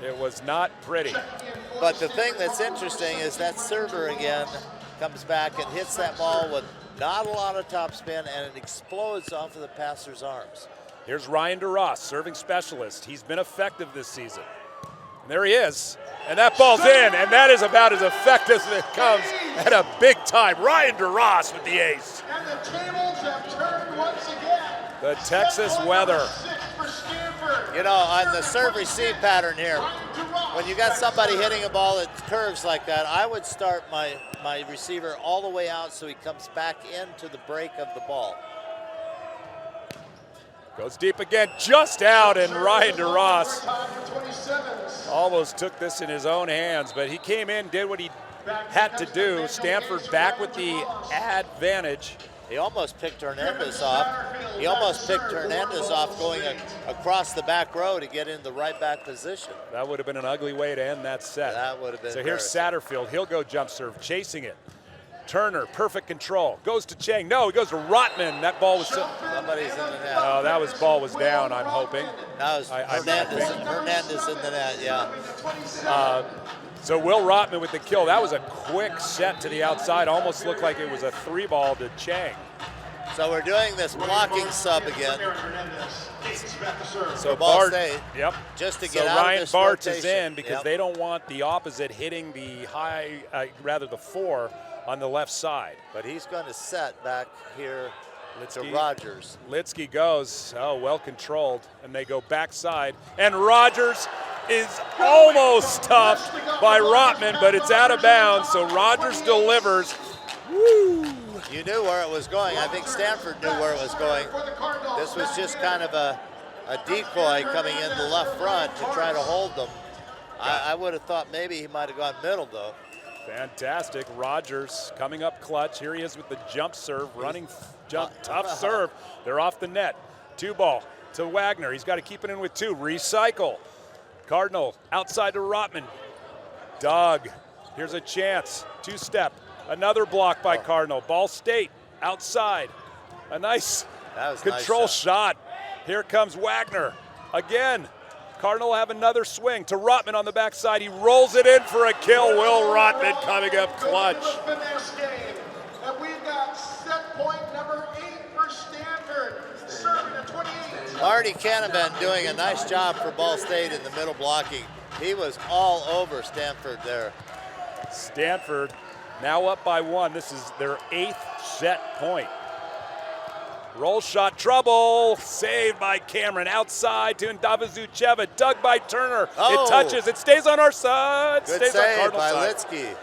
It was not pretty. But the thing that's interesting is that server again comes back and hits that ball with not a lot of topspin, and it explodes off of the passer's arms. Here's Ryan DeRoss, serving specialist. He's been effective this season. And there he is. And that ball's in, and that is about as effective as it comes at a big time. Ryan DeRoss with the ace. And the tables have turned once again. The Texas weather. You know, on the serve receive pattern here, when you got somebody hitting a ball that curves like that, I would start my receiver all the way out so he comes back into the break of the ball. Goes deep again, just out, and Ryan DeRoss almost took this in his own hands, but he came in, did what he had to do. Stanford back with the advantage. He almost picked Hernandez off. He almost picked Hernandez off going across the back row to get in the right back position. That would have been an ugly way to end that set. That would have been So here's Satterfield. He'll go jump serve, chasing it. Turner, perfect control. Goes to Chang. No, he goes to Rotman. That ball was... Somebody's in the net. Oh, that was ball was down, I'm hoping. That was Hernandez in the net, yeah. So Will Rotman with the kill. That was a quick set to the outside. Almost looked like it was a 3-ball to Chang. So we're doing this blocking sub again. So Ball Bart, State, yep. just to So get out Ryan of this Bartz rotation. is in because Yep. they don't want the opposite hitting the the 4 on the left side. But he's going to set back here to Litsky. Rogers. Litsky goes, well controlled, and they go backside. And Rogers is almost stuffed by Rotman, but it's out of bounds, so Rogers delivers. Woo! You knew where it was going. I think Stanford knew where it was going. This was just kind of a decoy coming in the left front to try to hold them. I would have thought maybe he might have gone middle, though. Fantastic. Rogers coming up clutch. Here he is with the jump serve, running jump, tough serve. They're off the net. 2-ball to Wagner. He's got to keep it in with 2. Recycle. Cardinal outside to Rotman. Doug. Here's a chance. 2-step. Another block by Cardinal. Ball State outside. A nice control nice shot. Here comes Wagner again. Cardinal have another swing to Rotman on the backside. He rolls it in for a kill. Will Rotman coming up clutch. And we've got set point number 8 for Stanford, serving at 28. Marty Canavan doing a nice job for Ball State in the middle blocking. He was all over Stanford there. Stanford now up by 1. This is their 8th set point. Roll shot, trouble, saved by Cameron. Outside to Ndavazucheva, dug by Turner. Oh. It touches, it stays on our side. Good stays on save Cardinal by side. Litsky.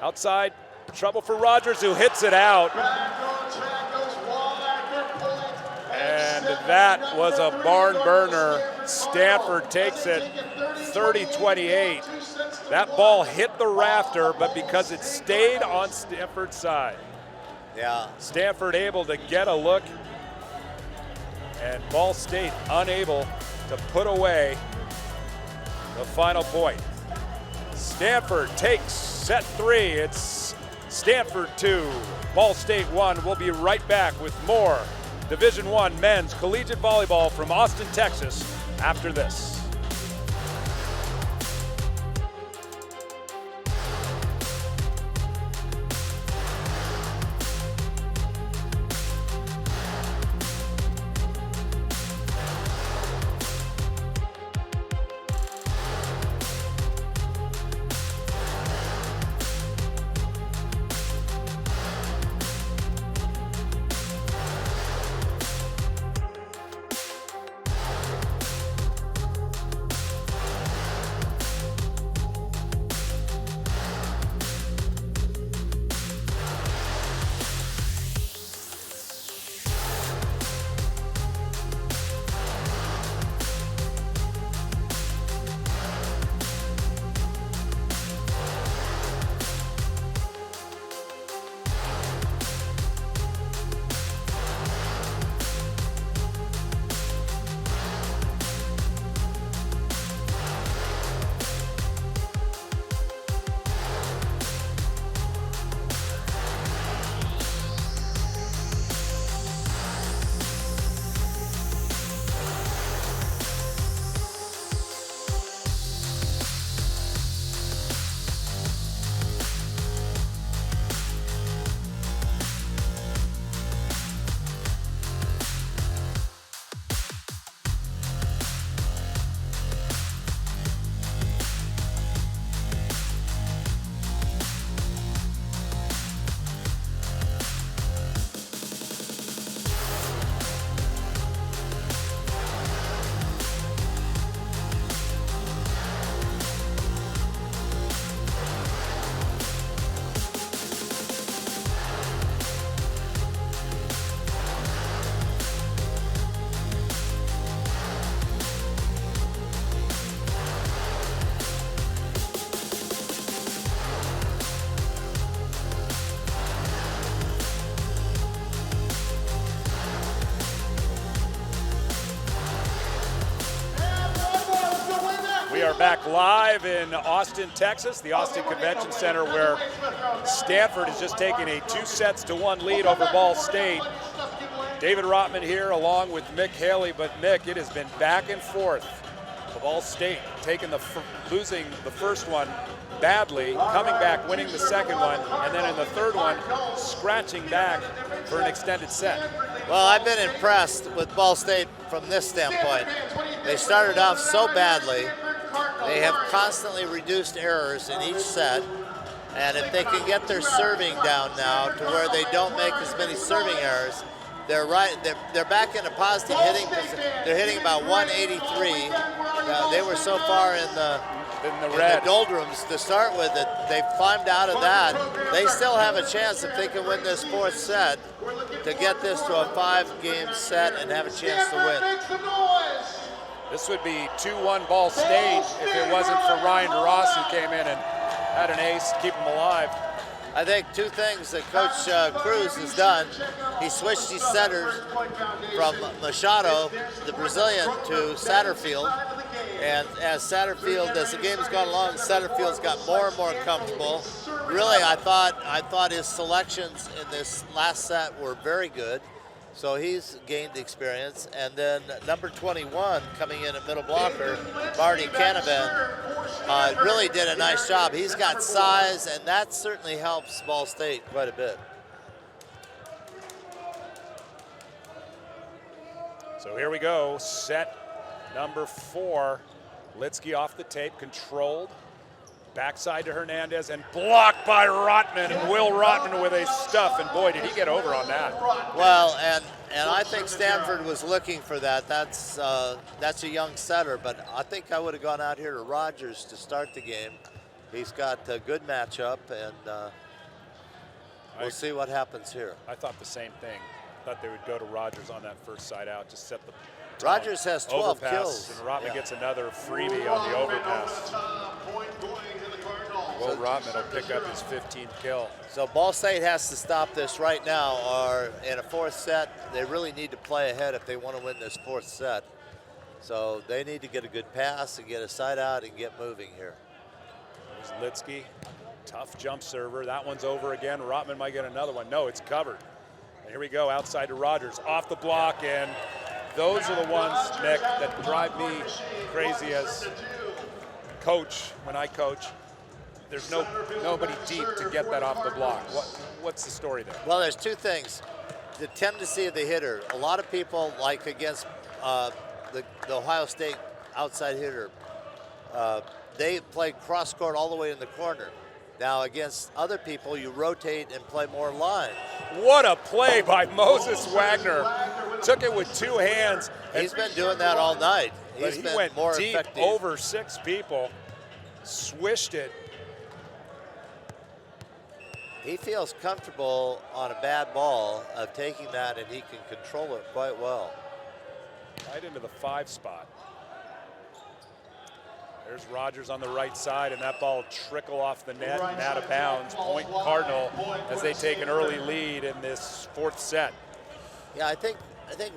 Outside, trouble for Rogers, who hits it out. And that was a barn burner. Stanford takes it 30-28. That ball hit the rafter, but because it stayed on Stanford's side. Yeah. Stanford able to get a look, and Ball State unable to put away the final point. Stanford takes set 3. It's Stanford 2, Ball State 1. We'll be right back with more Division I men's collegiate volleyball from Austin, Texas after this. are back live in Austin, Texas, the Austin Convention Center, where Stanford is just taking a 2-1 lead over Ball State. David Rotman here along with Mick Haley, but Mick, it has been back and forth. Ball State losing the first one badly, coming back, winning the second one, and then in the third one, scratching back for an extended set. Well, I've been impressed with Ball State from this standpoint. They started off so badly. They have constantly reduced errors in each set, and if they can get their serving down now to where they don't make as many serving errors, they're back in a positive hitting position. They're hitting about 183. They were so far in the doldrums to start with that they've climbed out of that. They still have a chance if they can win this fourth set to get this to a 5-game set and have a chance to win. This would be 2-1 Ball State if it wasn't for Ryan DeRoss, who came in and had an ace to keep them alive. I think two things that Coach Cruz has done. He switched his setters from Machado, the Brazilian, to Satterfield. And as the game's gone along, Satterfield's got more and more comfortable. Really, I thought his selections in this last set were very good. So he's gained experience. And then number 21 coming in at middle blocker, Marty Canavan, really did a nice job. He's got size, and that certainly helps Ball State quite a bit. So here we go, set number 4. Litsky off the tape, controlled. Backside to Hernandez and blocked by Rotman, and Will Rotman with a stuff, and boy, did he get over on that. Well, and I think Stanford was looking for that. That's a young setter, but I think I would have gone out here to Rogers to start the game. He's got a good matchup, and we'll see what happens here. I thought the same thing. Thought they would go to Rogers on that first side out, just set the Rogers has 12 overpass, kills. and Rotman gets another freebie on the overpass. Will Rotman will pick up his 15th kill. So Ball State has to stop this right now, or in a fourth set, they really need to play ahead if they want to win this fourth set. So they need to get a good pass and get a side out and get moving here. There's Litsky, tough jump server. That one's over again. Rotman might get another one. No, it's covered. And here we go, outside to Rogers, off the block, and those are the ones, Nick, that drive me crazy as coach when I coach. There's nobody deep to get that off the block. What's the story there? Well, there's two things. The tendency of the hitter. A lot of people, like against the Ohio State outside hitter, they play cross court all the way in the corner. Now against other people, you rotate and play more line. What a play by Moses Wagner. Took it with 2 hands. He's been doing that all night. But he went more deep effective. over 6 people, swished it. He feels comfortable on a bad ball of taking that, and he can control it quite well. Right into the 5 spot. There's Rogers on the right side, and that ball trickle off the net and out of bounds. Point Cardinal as they take an early lead in this 4th set. Yeah, I think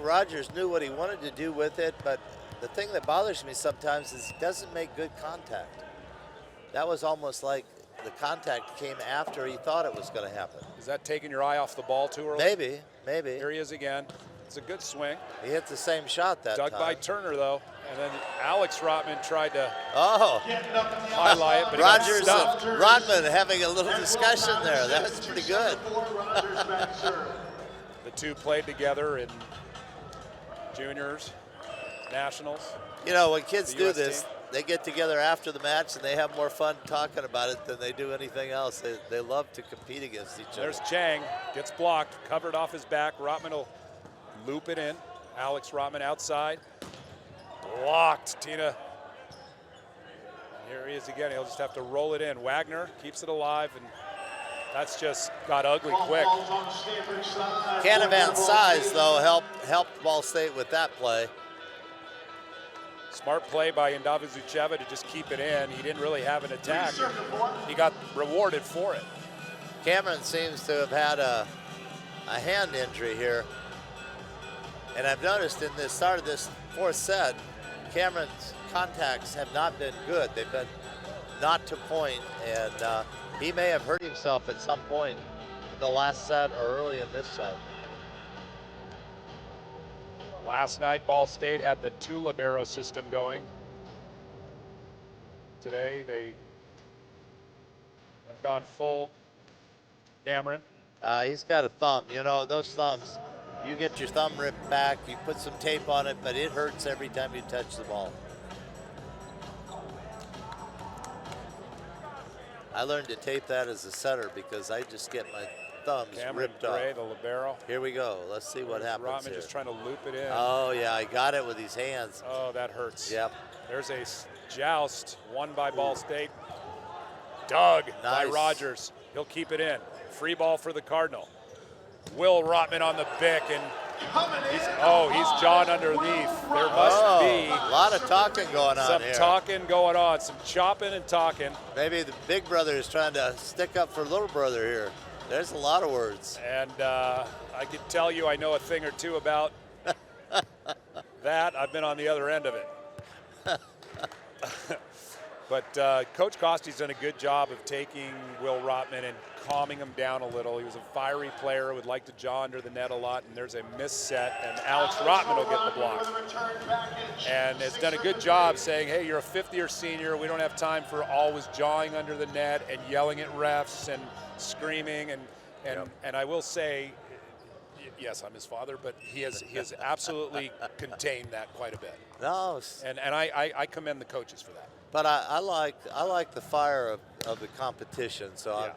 Rogers knew what he wanted to do with it, but the thing that bothers me sometimes is he doesn't make good contact. That was almost like the contact came after he thought it was going to happen. Is that taking your eye off the ball too early? Maybe. Here he is again. It's a good swing. He hit the same shot that time. Dug by Turner, though. And then Alex Rotman tried to highlight it, but Rogers he got stuffed. and Rotman having a little discussion there. That was pretty good. The two played together in juniors, nationals. You know, when kids do US this, team. they get together after the match and they have more fun talking about it than they do anything else. They love to compete against each other. There's Chang, gets blocked, covered off his back. Rotman will loop it in. Alex Rotman outside. Blocked, Tina. Here he is again. He'll just have to roll it in. Wagner keeps it alive, and that's just got ugly quick. Canavan's size, though, helped Ball State with that play. Smart play by Ndavizucheva to just keep it in. He didn't really have an attack. He got rewarded for it. Cameron seems to have had a hand injury here. And I've noticed in the start of this 4th set, Cameron's contacts have not been good. They've been not to point, and he may have hurt himself at some point in the last set or early in this set. Last night, Ball State had the 2 libero system going. Today, they have gone full Cameron. He's got a thumb. You know, those thumbs, you get your thumb ripped back, you put some tape on it, but it hurts every time you touch the ball. I learned to tape that as a setter because I just get my thumbs Cameron ripped Gray, off. the libero. Here we go. Let's see what happens Rotman here. just trying to loop it in. Oh, yeah, I got it with his hands. Oh, that hurts. Yep. There's a joust won by Ball State. Dug by Nice. Rogers. He'll keep it in. Free ball for the Cardinal. Will Rotman on the bick, and he's John underneath. There must be a lot of talking going on some here. talking going on, some chopping and talking. Maybe the big brother is trying to stick up for little brother here. There's a lot of words. And I can tell you I know a thing or two about that. I've been on the other end of it. But Coach Costy's done a good job of taking Will Rotman and calming him down a little. He was a fiery player, would like to jaw under the net a lot, and there's a missed set, and Alex Rotman will get the block. And has done a good job saying, hey, you're a fifth-year senior. We don't have time for always jawing under the net and yelling at refs and screaming. And I will say, yes, I'm his father, but he has absolutely contained that quite a bit. No, And I commend the coaches for that. but I like the fire of the competition. So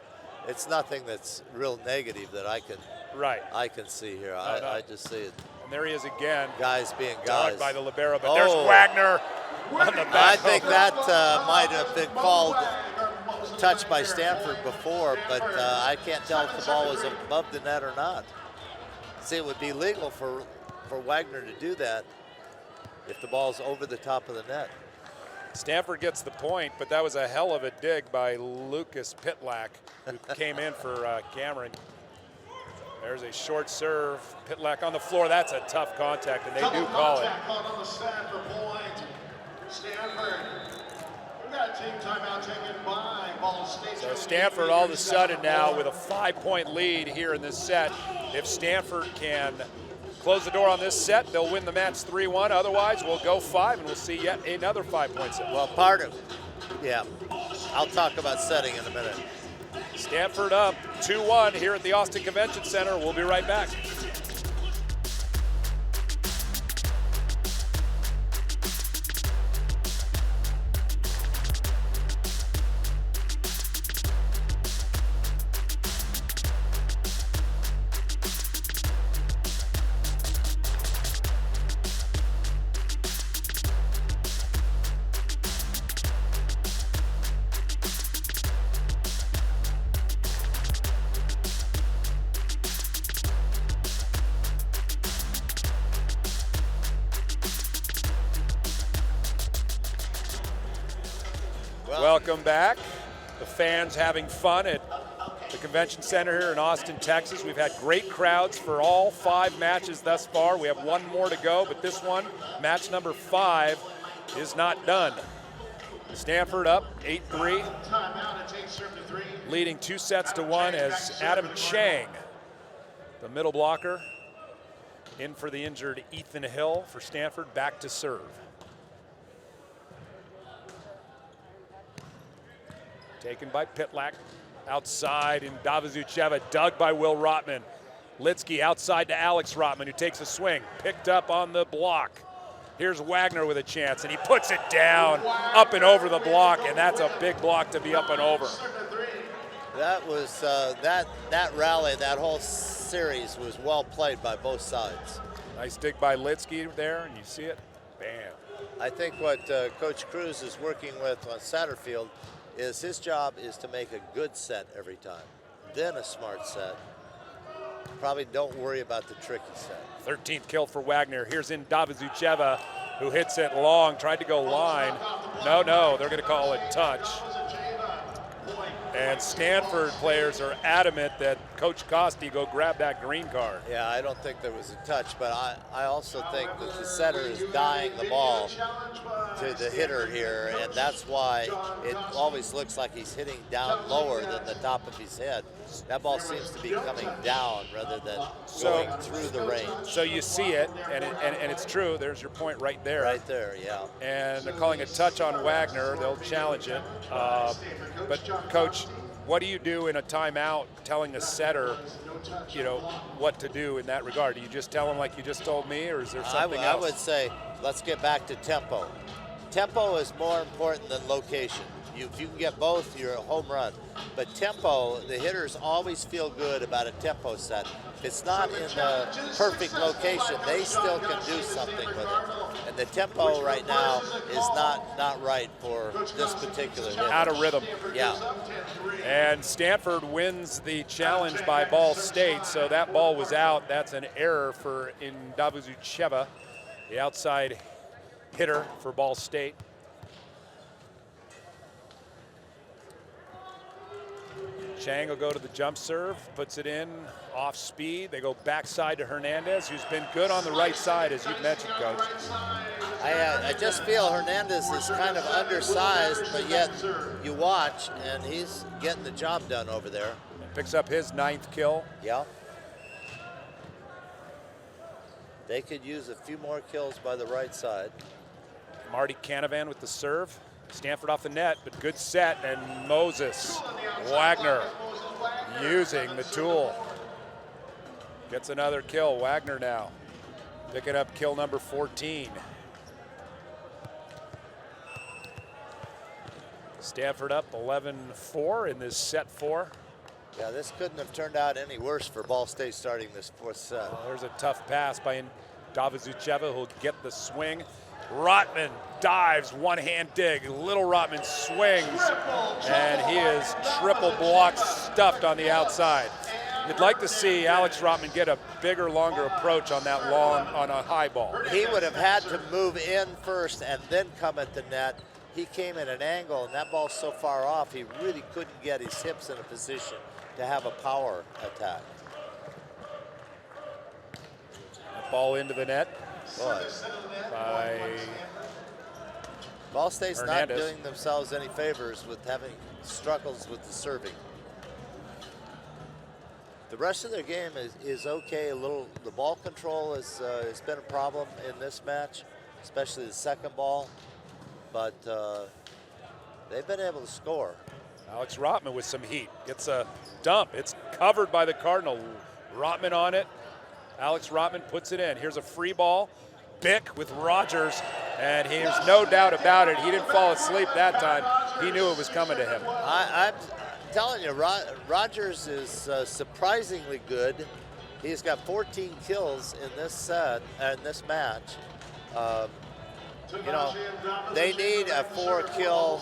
it's nothing that's real negative that I can see here. No. I just see it. And there he is again. Guys being Dogged guys. by the libero, but there's Wagner on the back. I think that might have been called touch by Stanford before, but I can't tell if the ball was above the net or not. See, it would be legal for Wagner to do that if the ball's over the top of the net. Stanford gets the point, but that was a hell of a dig by Lucas Pitlack, who came in for Cameron. There's a short serve. Pitlack on the floor. That's a tough contact, and they do call it. On the Stanford point. Stanford. We got a team timeout taken by Ball State. So Stanford all of a sudden now with a 5-point lead here in this set. If Stanford can close the door on this set, they'll win the match 3-1. Otherwise, we'll go 5, and we'll see yet another 5-point set. Well, I'll talk about setting in a minute. Stanford up 2-1 here at the Austin Convention Center. We'll be right back. Welcome back. The fans having fun at the convention center here in Austin, Texas. We've had great crowds for all 5 matches thus far. We have 1 more to go, but this one, match number 5, is not done. Stanford up 8-3, leading 2 sets to 1 as Adam Chang, the middle blocker, in for the injured Ethan Hill for Stanford, back to serve. Taken by Pitlack, outside, and Davizucheva dug by Will Rotman. Litsky outside to Alex Rotman, who takes a swing, picked up on the block. Here's Wagner with a chance, and he puts it down, up and over the block, and that's a big block to be up and over. That was that rally, that whole series was well played by both sides. Nice dig by Litsky there, and you see it, bam. I think what Coach Cruz is working with on Satterfield is his job is to make a good set every time, then a smart set. Probably don't worry about the tricky set. 13th kill for Wagner. Here's in Davizucheva, who hits it long, tried to go line. No, they're going to call it touch. And Stanford players are adamant that Coach Costi go grab that green card. Yeah, I don't think there was a touch, but I also think that the setter is dying the ball to the hitter here, and that's why it always looks like he's hitting down lower than the top of his head. That ball seems to be coming down rather than going through the range. So you see it, and it's true. There's your point right there. Right there, yeah. And they're calling a touch on Wagner. They'll challenge it. But Coach, what do you do in a timeout telling a setter, what to do in that regard? Do you just tell him like you just told me, or is there something else? I would say let's get back to tempo. Tempo is more important than location. If you can get both, you're a home run. But tempo, the hitters always feel good about a tempo set. If it's not in the perfect location, they still can do something with it. And the tempo right now is not right for this particular hitter. Out of rhythm. Yeah. And Stanford wins the challenge by Ball State, so that ball was out. That's an error for Indavazucheva, the outside hitter for Ball State. Chang will go to the jump serve, puts it in off speed. They go backside to Hernandez, who's been good on the right side, as you mentioned, Coach. I just feel Hernandez is kind of undersized, but yet you watch, and he's getting the job done over there. Picks up his 9th kill. Yeah. They could use a few more kills by the right side. Marty Canavan with the serve. Stanford off the net, but good set, and Moses Wagner using the tool. Gets another kill. Wagner now picking up kill number 14. Stanford up 11-4 in this set 4. Yeah, this couldn't have turned out any worse for Ball State starting this 4th set. There's a tough pass by Davazucheva, who'll get the swing. Rotman dives, one-hand dig. Little Rotman swings, and he is triple blocked, stuffed on the outside. You'd like to see Alex Rotman get a bigger, longer approach on that on a high ball. He would have had to move in first and then come at the net. He came at an angle, and that ball's so far off, he really couldn't get his hips in a position to have a power attack. Ball into the net. Boy. By Ball State's Hernandez. not doing themselves any favors with having struggles with the serving. The rest of their game is okay. The ball control has been a problem in this match, especially the second ball. But they've been able to score. Alex Rotman with some heat. Gets a dump. It's covered by the Cardinal. Rotman on it. Alex Rotman puts it in. Here's a free ball. Bick with Rogers, and there's no doubt about it. He didn't fall asleep that time. He knew it was coming to him. I'm telling you, Rogers is surprisingly good. He's got 14 kills in this set, in this match. They need a 4-kill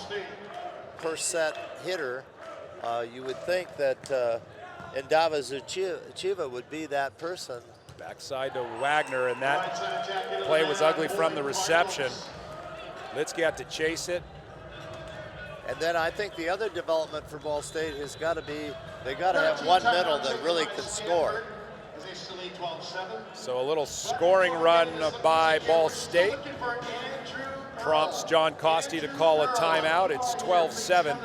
per set hitter. You would think that Indavazucheva would be that person. Backside to Wagner, and that play was ugly from the reception. Litsky had to chase it. And then I think the other development for Ball State has got to be, they got to have one middle that really can score. So a little scoring run by Ball State prompts John Costi to call a timeout. It's 12-7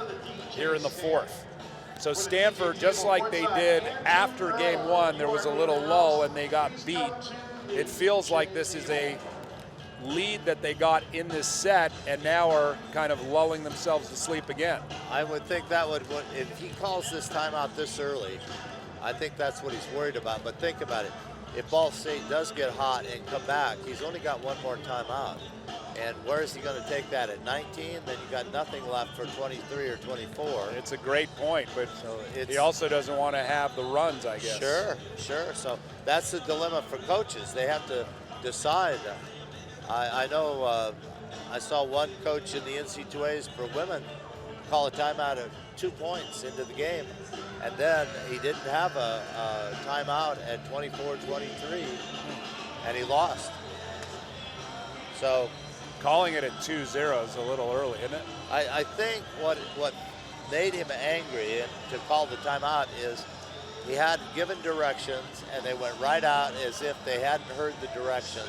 here in the 4th. So Stanford, just like they did after game 1, there was a little lull and they got beat. It feels like this is a lead that they got in this set and now are kind of lulling themselves to sleep again. I would think that would, if he calls this timeout this early, I think that's what he's worried about. But think about it. If Ball State does get hot and come back, he's only got one more timeout. And where is he going to take that? At 19? Then you got nothing left for 23 or 24. It's a great point, but he also doesn't want to have the runs, I guess. Sure. So that's the dilemma for coaches. They have to decide. I know I saw one coach in the NC2As for women call a timeout at 2 points into the game. And then he didn't have a timeout at 24-23, and he lost. So calling it at 2-0 is a little early, isn't it? I think what made him angry and to call the timeout is he had given directions and they went right out as if they hadn't heard the directions.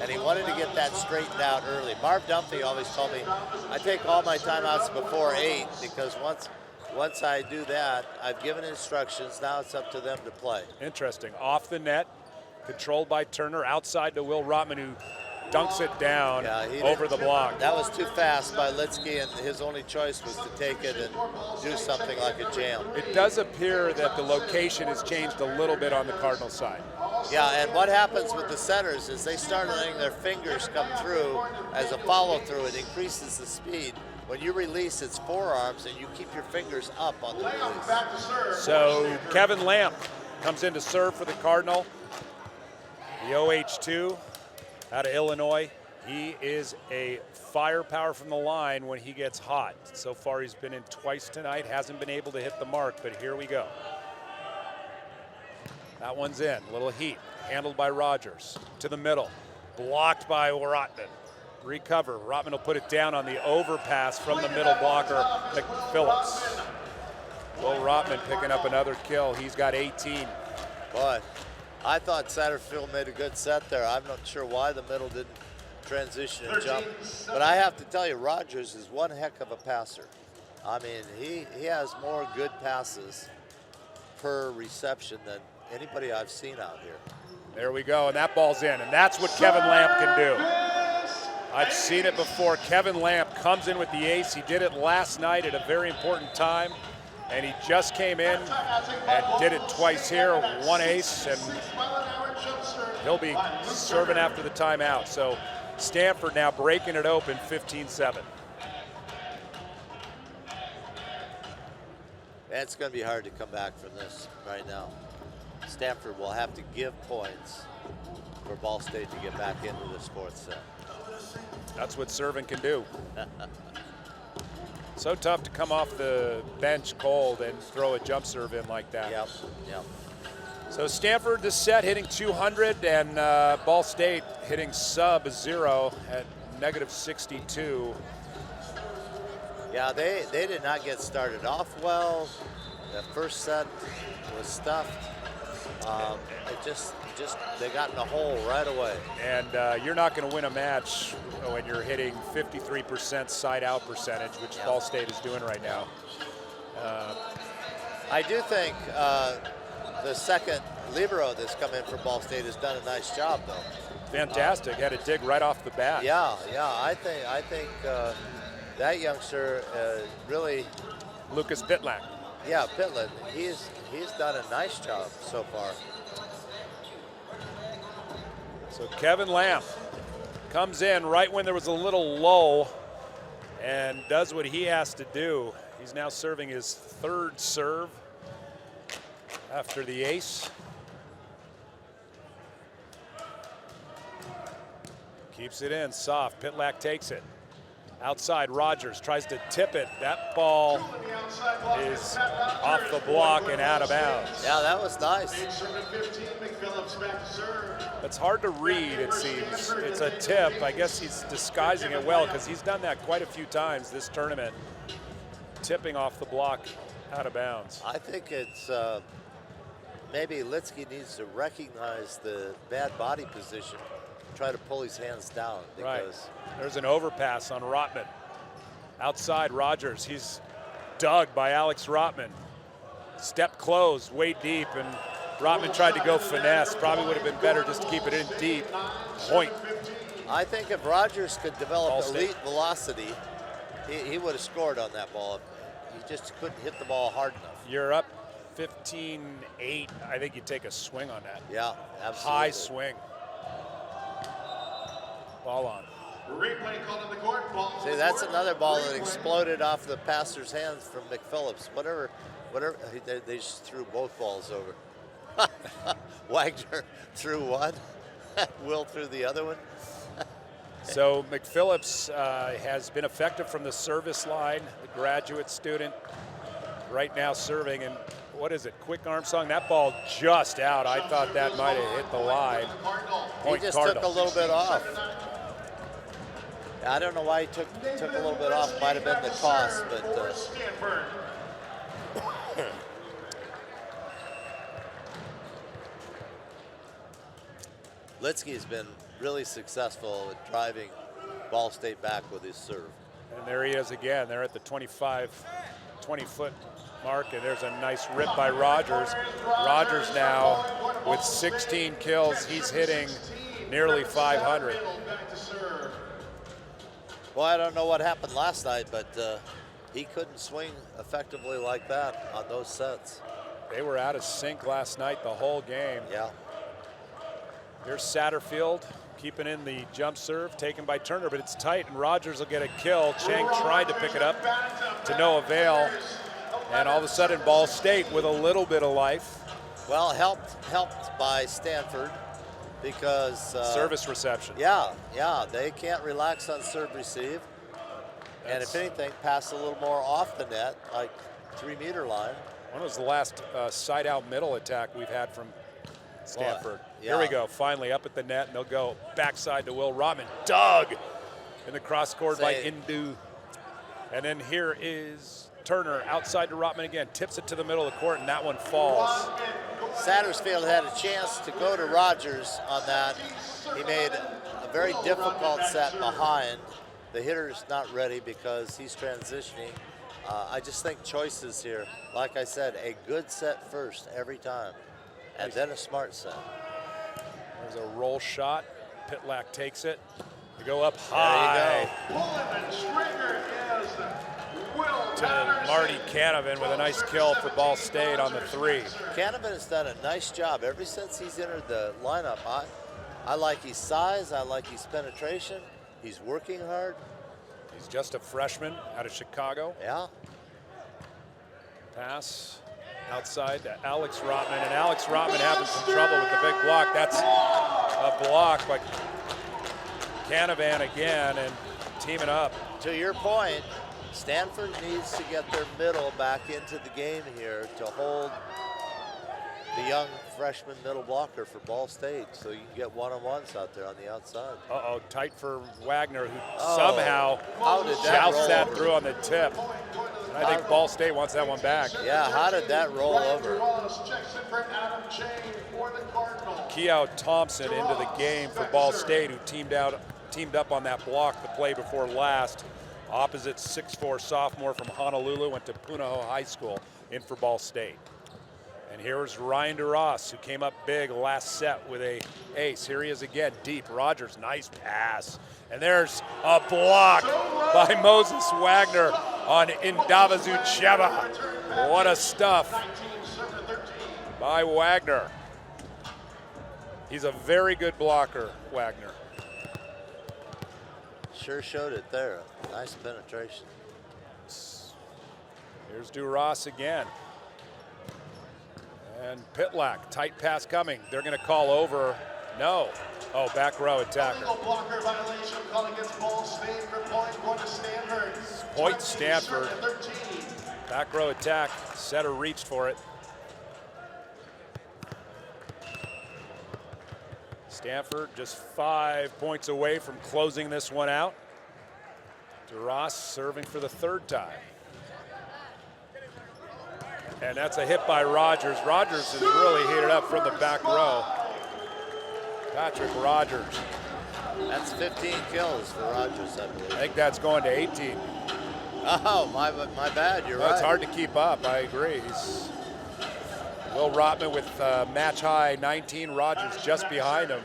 And he wanted to get that straightened out early. Marv Dunphy always told me, I take all my timeouts before 8 because once I do that, I've given instructions, now it's up to them to play. Interesting. Off the net, controlled by Turner, outside to Will Rotman, who dunks it down over the block. That was too fast by Litsky, and his only choice was to take it and do something like a jam. It does appear that the location has changed a little bit on the Cardinal side. Yeah, and what happens with the setters is they start letting their fingers come through as a follow-through. It increases the speed. When you release, it's forearms, and you keep your fingers up on the release. So Kevin Lamp comes in to serve for the Cardinal. The OH2 out of Illinois. He is a firepower from the line when he gets hot. So far he's been in twice tonight, hasn't been able to hit the mark, but here we go. That one's in, little heat, handled by Rogers. To the middle, blocked by Rotman. Recover, Rotman will put it down on the overpass from the middle blocker, McPhillips. Will Rotman picking up another kill, he's got 18. Boy, I thought Satterfield made a good set there. I'm not sure why the middle didn't transition and jump. But I have to tell you, Rogers is one heck of a passer. I mean, he has more good passes per reception than anybody I've seen out here. There we go, and that ball's in, and that's what Kevin Lamp can do. I've seen it before. Kevin Lamp comes in with the ace. He did it last night at a very important time. And he just came in and did it twice here, one ace, and he'll be serving after the timeout. So Stanford now breaking it open, 15-7. It's going to be hard to come back from this right now. Stanford will have to give points for Ball State to get back into this fourth set. That's what serving can do. So tough to come off the bench cold and throw a jump serve in like that. Yep. So Stanford this set hitting 200 and Ball State hitting sub-0 at -62. Yeah, they did not get started off well. The first set was stuffed. They got in a hole right away. And you're not going to win a match when you're hitting 53% side-out percentage, which Ball State is doing right now. I do think the second libero that's come in for Ball State has done a nice job, though. Fantastic. Had a dig right off the bat. Yeah. I think that youngster really. Lucas Pitlack. Yeah, Pitland. He's done a nice job so far. So Kevin Lamp comes in right when there was a little lull and does what he has to do. He's now serving his third serve after the ace. Keeps it in, soft. Pitlack takes it. Outside, Rogers tries to tip it. That ball is off the block and out of bounds. Yeah, that was nice. It's hard to read, it seems. It's a tip. I guess he's disguising it well because he's done that quite a few times this tournament, tipping off the block out of bounds. I think it's maybe Litsky needs to recognize the bad body position, try to pull his hands down. Because right. There's an overpass on Rotman. Outside, Rogers. He's dug by Alex Rotman. Step closed, way deep, and Rotman tried to go finesse. Probably would have been better just to keep it in deep. Point. I think if Rogers could develop elite velocity, he would have scored on that ball. He just couldn't hit the ball hard enough. You're up 15-8. I think you take a swing on that. Yeah, absolutely. High swing. Ball on. Replay called on the court. Ball. See, that's another ball that exploded off the passer's hands from McPhillips. Whatever, they just threw both balls over. Wagner threw one, Will threw the other one. So McPhillips has been effective from the service line, the graduate student, right now serving. And what is it, quick arm song? That ball just out. I thought that might have hit the line. He just took a little bit off. I don't know why he took a little bit off. Might have been the cost, but Litsky has been really successful at driving Ball State back with his serve. And there he is again. They're at the 20-foot mark, and there's a nice rip by Rogers. Rogers now with 16 kills. He's hitting nearly 500. Well, I don't know what happened last night, but he couldn't swing effectively like that on those sets. They were out of sync last night the whole game. Yeah. Here's Satterfield keeping in the jump serve taken by Turner, but it's tight, and Rogers will get a kill. Chang tried to pick it up to no avail, and all of a sudden Ball State with a little bit of life. Well, helped by Stanford because service reception. Yeah, they can't relax on serve receive, and if anything, pass a little more off the net, like 3-meter line. When was the last side out middle attack we've had from Stanford? Yeah. Here we go, finally up at the net, and they'll go backside to Will Rotman. Dug in the cross court by Indu. And then here is Turner outside to Rotman again, tips it to the middle of the court, and that one falls. Satterfield had a chance to go to Rogers on that. He made a very difficult set behind. The hitter's not ready because he's transitioning. I just think choices here. Like I said, a good set first every time, and then a smart set. There's a roll shot. Pitlack takes it. They go up high. To Marty Canavan with a nice kill for Ball State on the 3. Canavan has done a nice job ever since he's entered the lineup. I like his size. I like his penetration. He's working hard. He's just a freshman out of Chicago. Yeah. Pass outside to Alex Rotman, and Alex Rotman having some trouble with the big block. That's a block by Canavan again, and teaming up. To your point, Stanford needs to get their middle back into the game here to hold the young freshman middle blocker for Ball State, so you can get one-on-ones out there on the outside. Uh-oh, tight for Wagner, who somehow jousts that through on the tip. And I think Ball State wants that one back. Yeah, how did that roll over? Keough Thompson into the game for Ball State, who teamed up on that block the play before last. Opposite 6'4" sophomore from Honolulu, went to Punahou High School, in for Ball State. And here's Ryan DeRoss, who came up big last set with a ace. Here he is again, deep. Rogers, nice pass. And there's a block by Moses Wagner on Indavazu Cheva. What a stuff by Wagner. He's a very good blocker, Wagner. Sure showed it there. Nice penetration. Here's DeRoss again. And Pitlack, tight pass coming. They're going to call over. No. Oh, back row attacker. Blocker violation called against Ball State for point going to Stanford. Point Stanford. Back row attack. Setter reached for it. Stanford just 5 points away from closing this one out. DeRoss serving for the 3rd time. And that's a hit by Rogers. Rogers is really heated up from the back row. Patrick Rogers. That's 15 kills for Rogers, I believe. I think that's going to 18. Oh, my bad, you're right. It's hard to keep up, I agree. Will Rotman with match high 19, Rogers just behind him.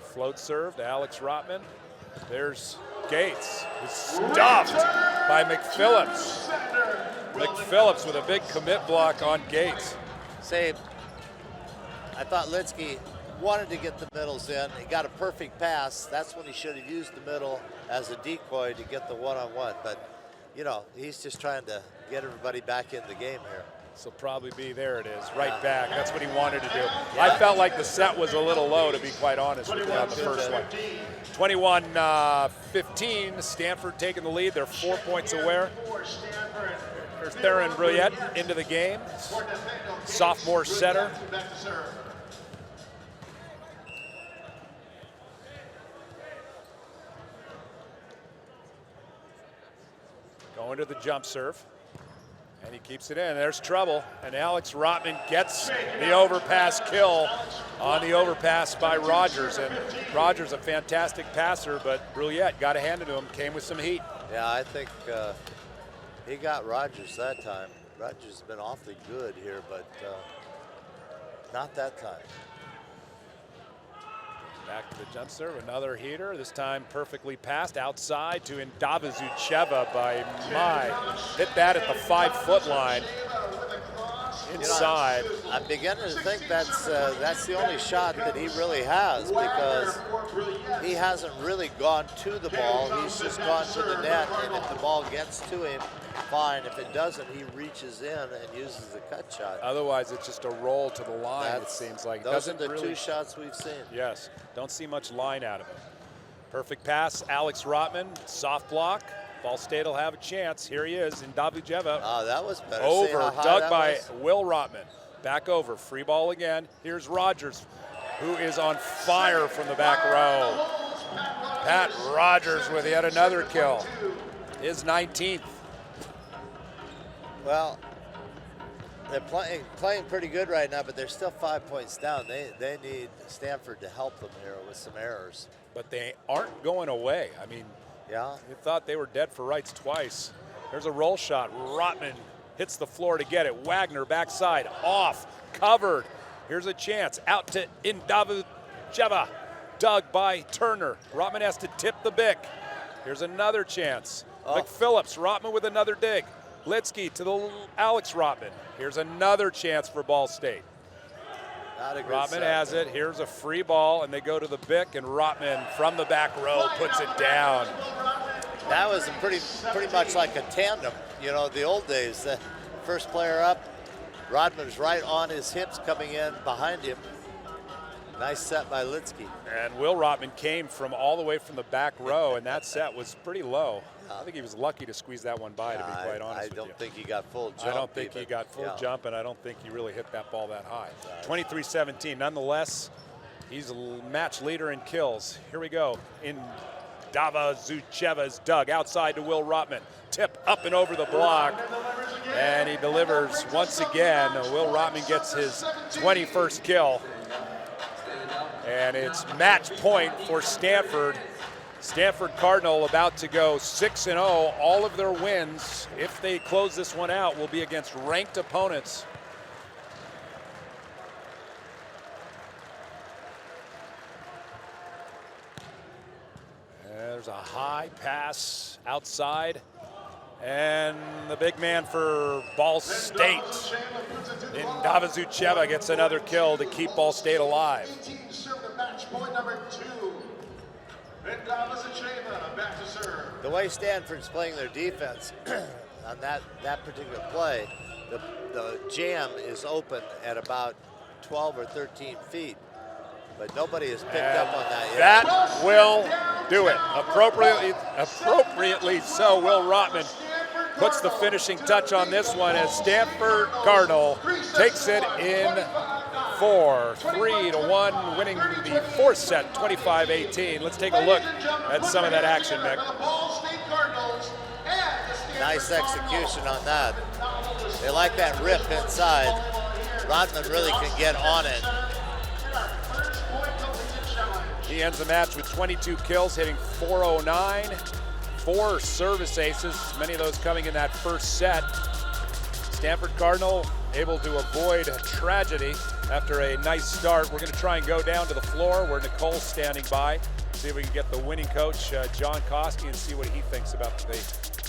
Float serve to Alex Rotman. There's Gates, who's stuffed by McPhillips. McPhillips with a big commit block on Gates. Say, I thought Litsky wanted to get the middles in. He got a perfect pass. That's when he should have used the middle as a decoy to get the one-on-one. But, you know, he's just trying to get everybody back in the game here. This will probably be, there it is, right back. That's what he wanted to do. I felt like the set was a little low, to be quite honest with you, on the first one. 21-15, Stanford taking the lead. They're 4 points away. There's Theron Brilliette into the game. Sophomore setter. Going to the jump serve. And he keeps it in. There's trouble. And Alex Rotman gets the overpass kill on the overpass by Rogers. And Rogers, a fantastic passer, but Brouillette, got to hand it to him, came with some heat. Yeah, I think he got Rogers that time. Rogers has been awfully good here, but not that time. Back to the jump serve, another heater, this time perfectly passed outside to Indavazucheva by Mai. Hit that at the 5-foot line. Inside. You know, I'm beginning to think that's the only shot that he really has, because he hasn't really gone to the ball. He's just gone to the net, and if the ball gets to him, fine. If it doesn't, he reaches in and uses the cut shot. Otherwise, it's just a roll to the line, it seems like. Those are the two shots we've seen. Yes, don't see much line out of it. Perfect pass, Alex Rotman, soft block. Ball State will have a chance. Here he is in Davujeva. Oh, that was better. Over, dug by Will Rotman. Back over, free ball again. Here's Rogers, who is on fire from the back row. Pat Rogers with yet another kill. His 19th. Well, they're playing pretty good right now, but they're still 5 points down. They need Stanford to help them here with some errors. But they aren't going away. I mean, yeah. You thought they were dead for rights twice. There's a roll shot. Rotman hits the floor to get it. Wagner backside, off, covered. Here's a chance. Out to Indavazucheva. Dug by Turner. Rotman has to tip the Bick. Here's another chance. McPhillips, Rotman with another dig. Litsky to the Alex Rotman. Here's another chance for Ball State. Rotman has it. Here's a free ball, and they go to the Bick, and Rotman from the back row puts it down. That was pretty much like a tandem. You know, the old days. The first player up, Rotman was right on his hips coming in behind him. Nice set by Litsky. And Will Rotman came from all the way from the back row, and that set was pretty low. I think he was lucky to squeeze that one by, to be quite honest with you. I don't think he got full jump. I don't think he got full jump, and I don't think he really hit that ball that high. 23-17. Nonetheless, he's a match leader in kills. Here we go. Indavazucheva's dug outside to Will Rotman. Tip up and over the block, and he delivers once again. Will Rotman gets his 21st kill. And it's match point for Stanford. Stanford Cardinal about to go 6-0. All of their wins, if they close this one out, will be against ranked opponents. There's a high pass outside. And the big man for Ball State, Indavazucheva, gets another kill to keep Ball State alive. The way Stanford's playing their defense on that particular play, the jam is open at about 12 or 13 feet, but nobody has picked up on that yet. That will do it. Appropriately so, Will Rotman puts the finishing touch on this one as Stanford Cardinal takes it in 4, 3-1, winning the fourth set, 25-18. Let's take a look at some of that action, Mick. Nice execution on that. They like that rip inside. Rotman really can get on it. He ends the match with 22 kills, hitting .409. 4 service aces, many of those coming in that first set. Stanford Cardinal able to avoid a tragedy after a nice start. We're going to try and go down to the floor where Nicole's standing by. See if we can get the winning coach, John Koski, and see what he thinks about the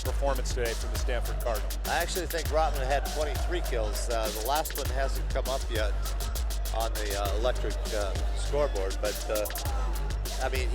performance today from the Stanford Cardinal. I actually think Rotman had 23 kills. The last one hasn't come up yet on the electric scoreboard, but I mean,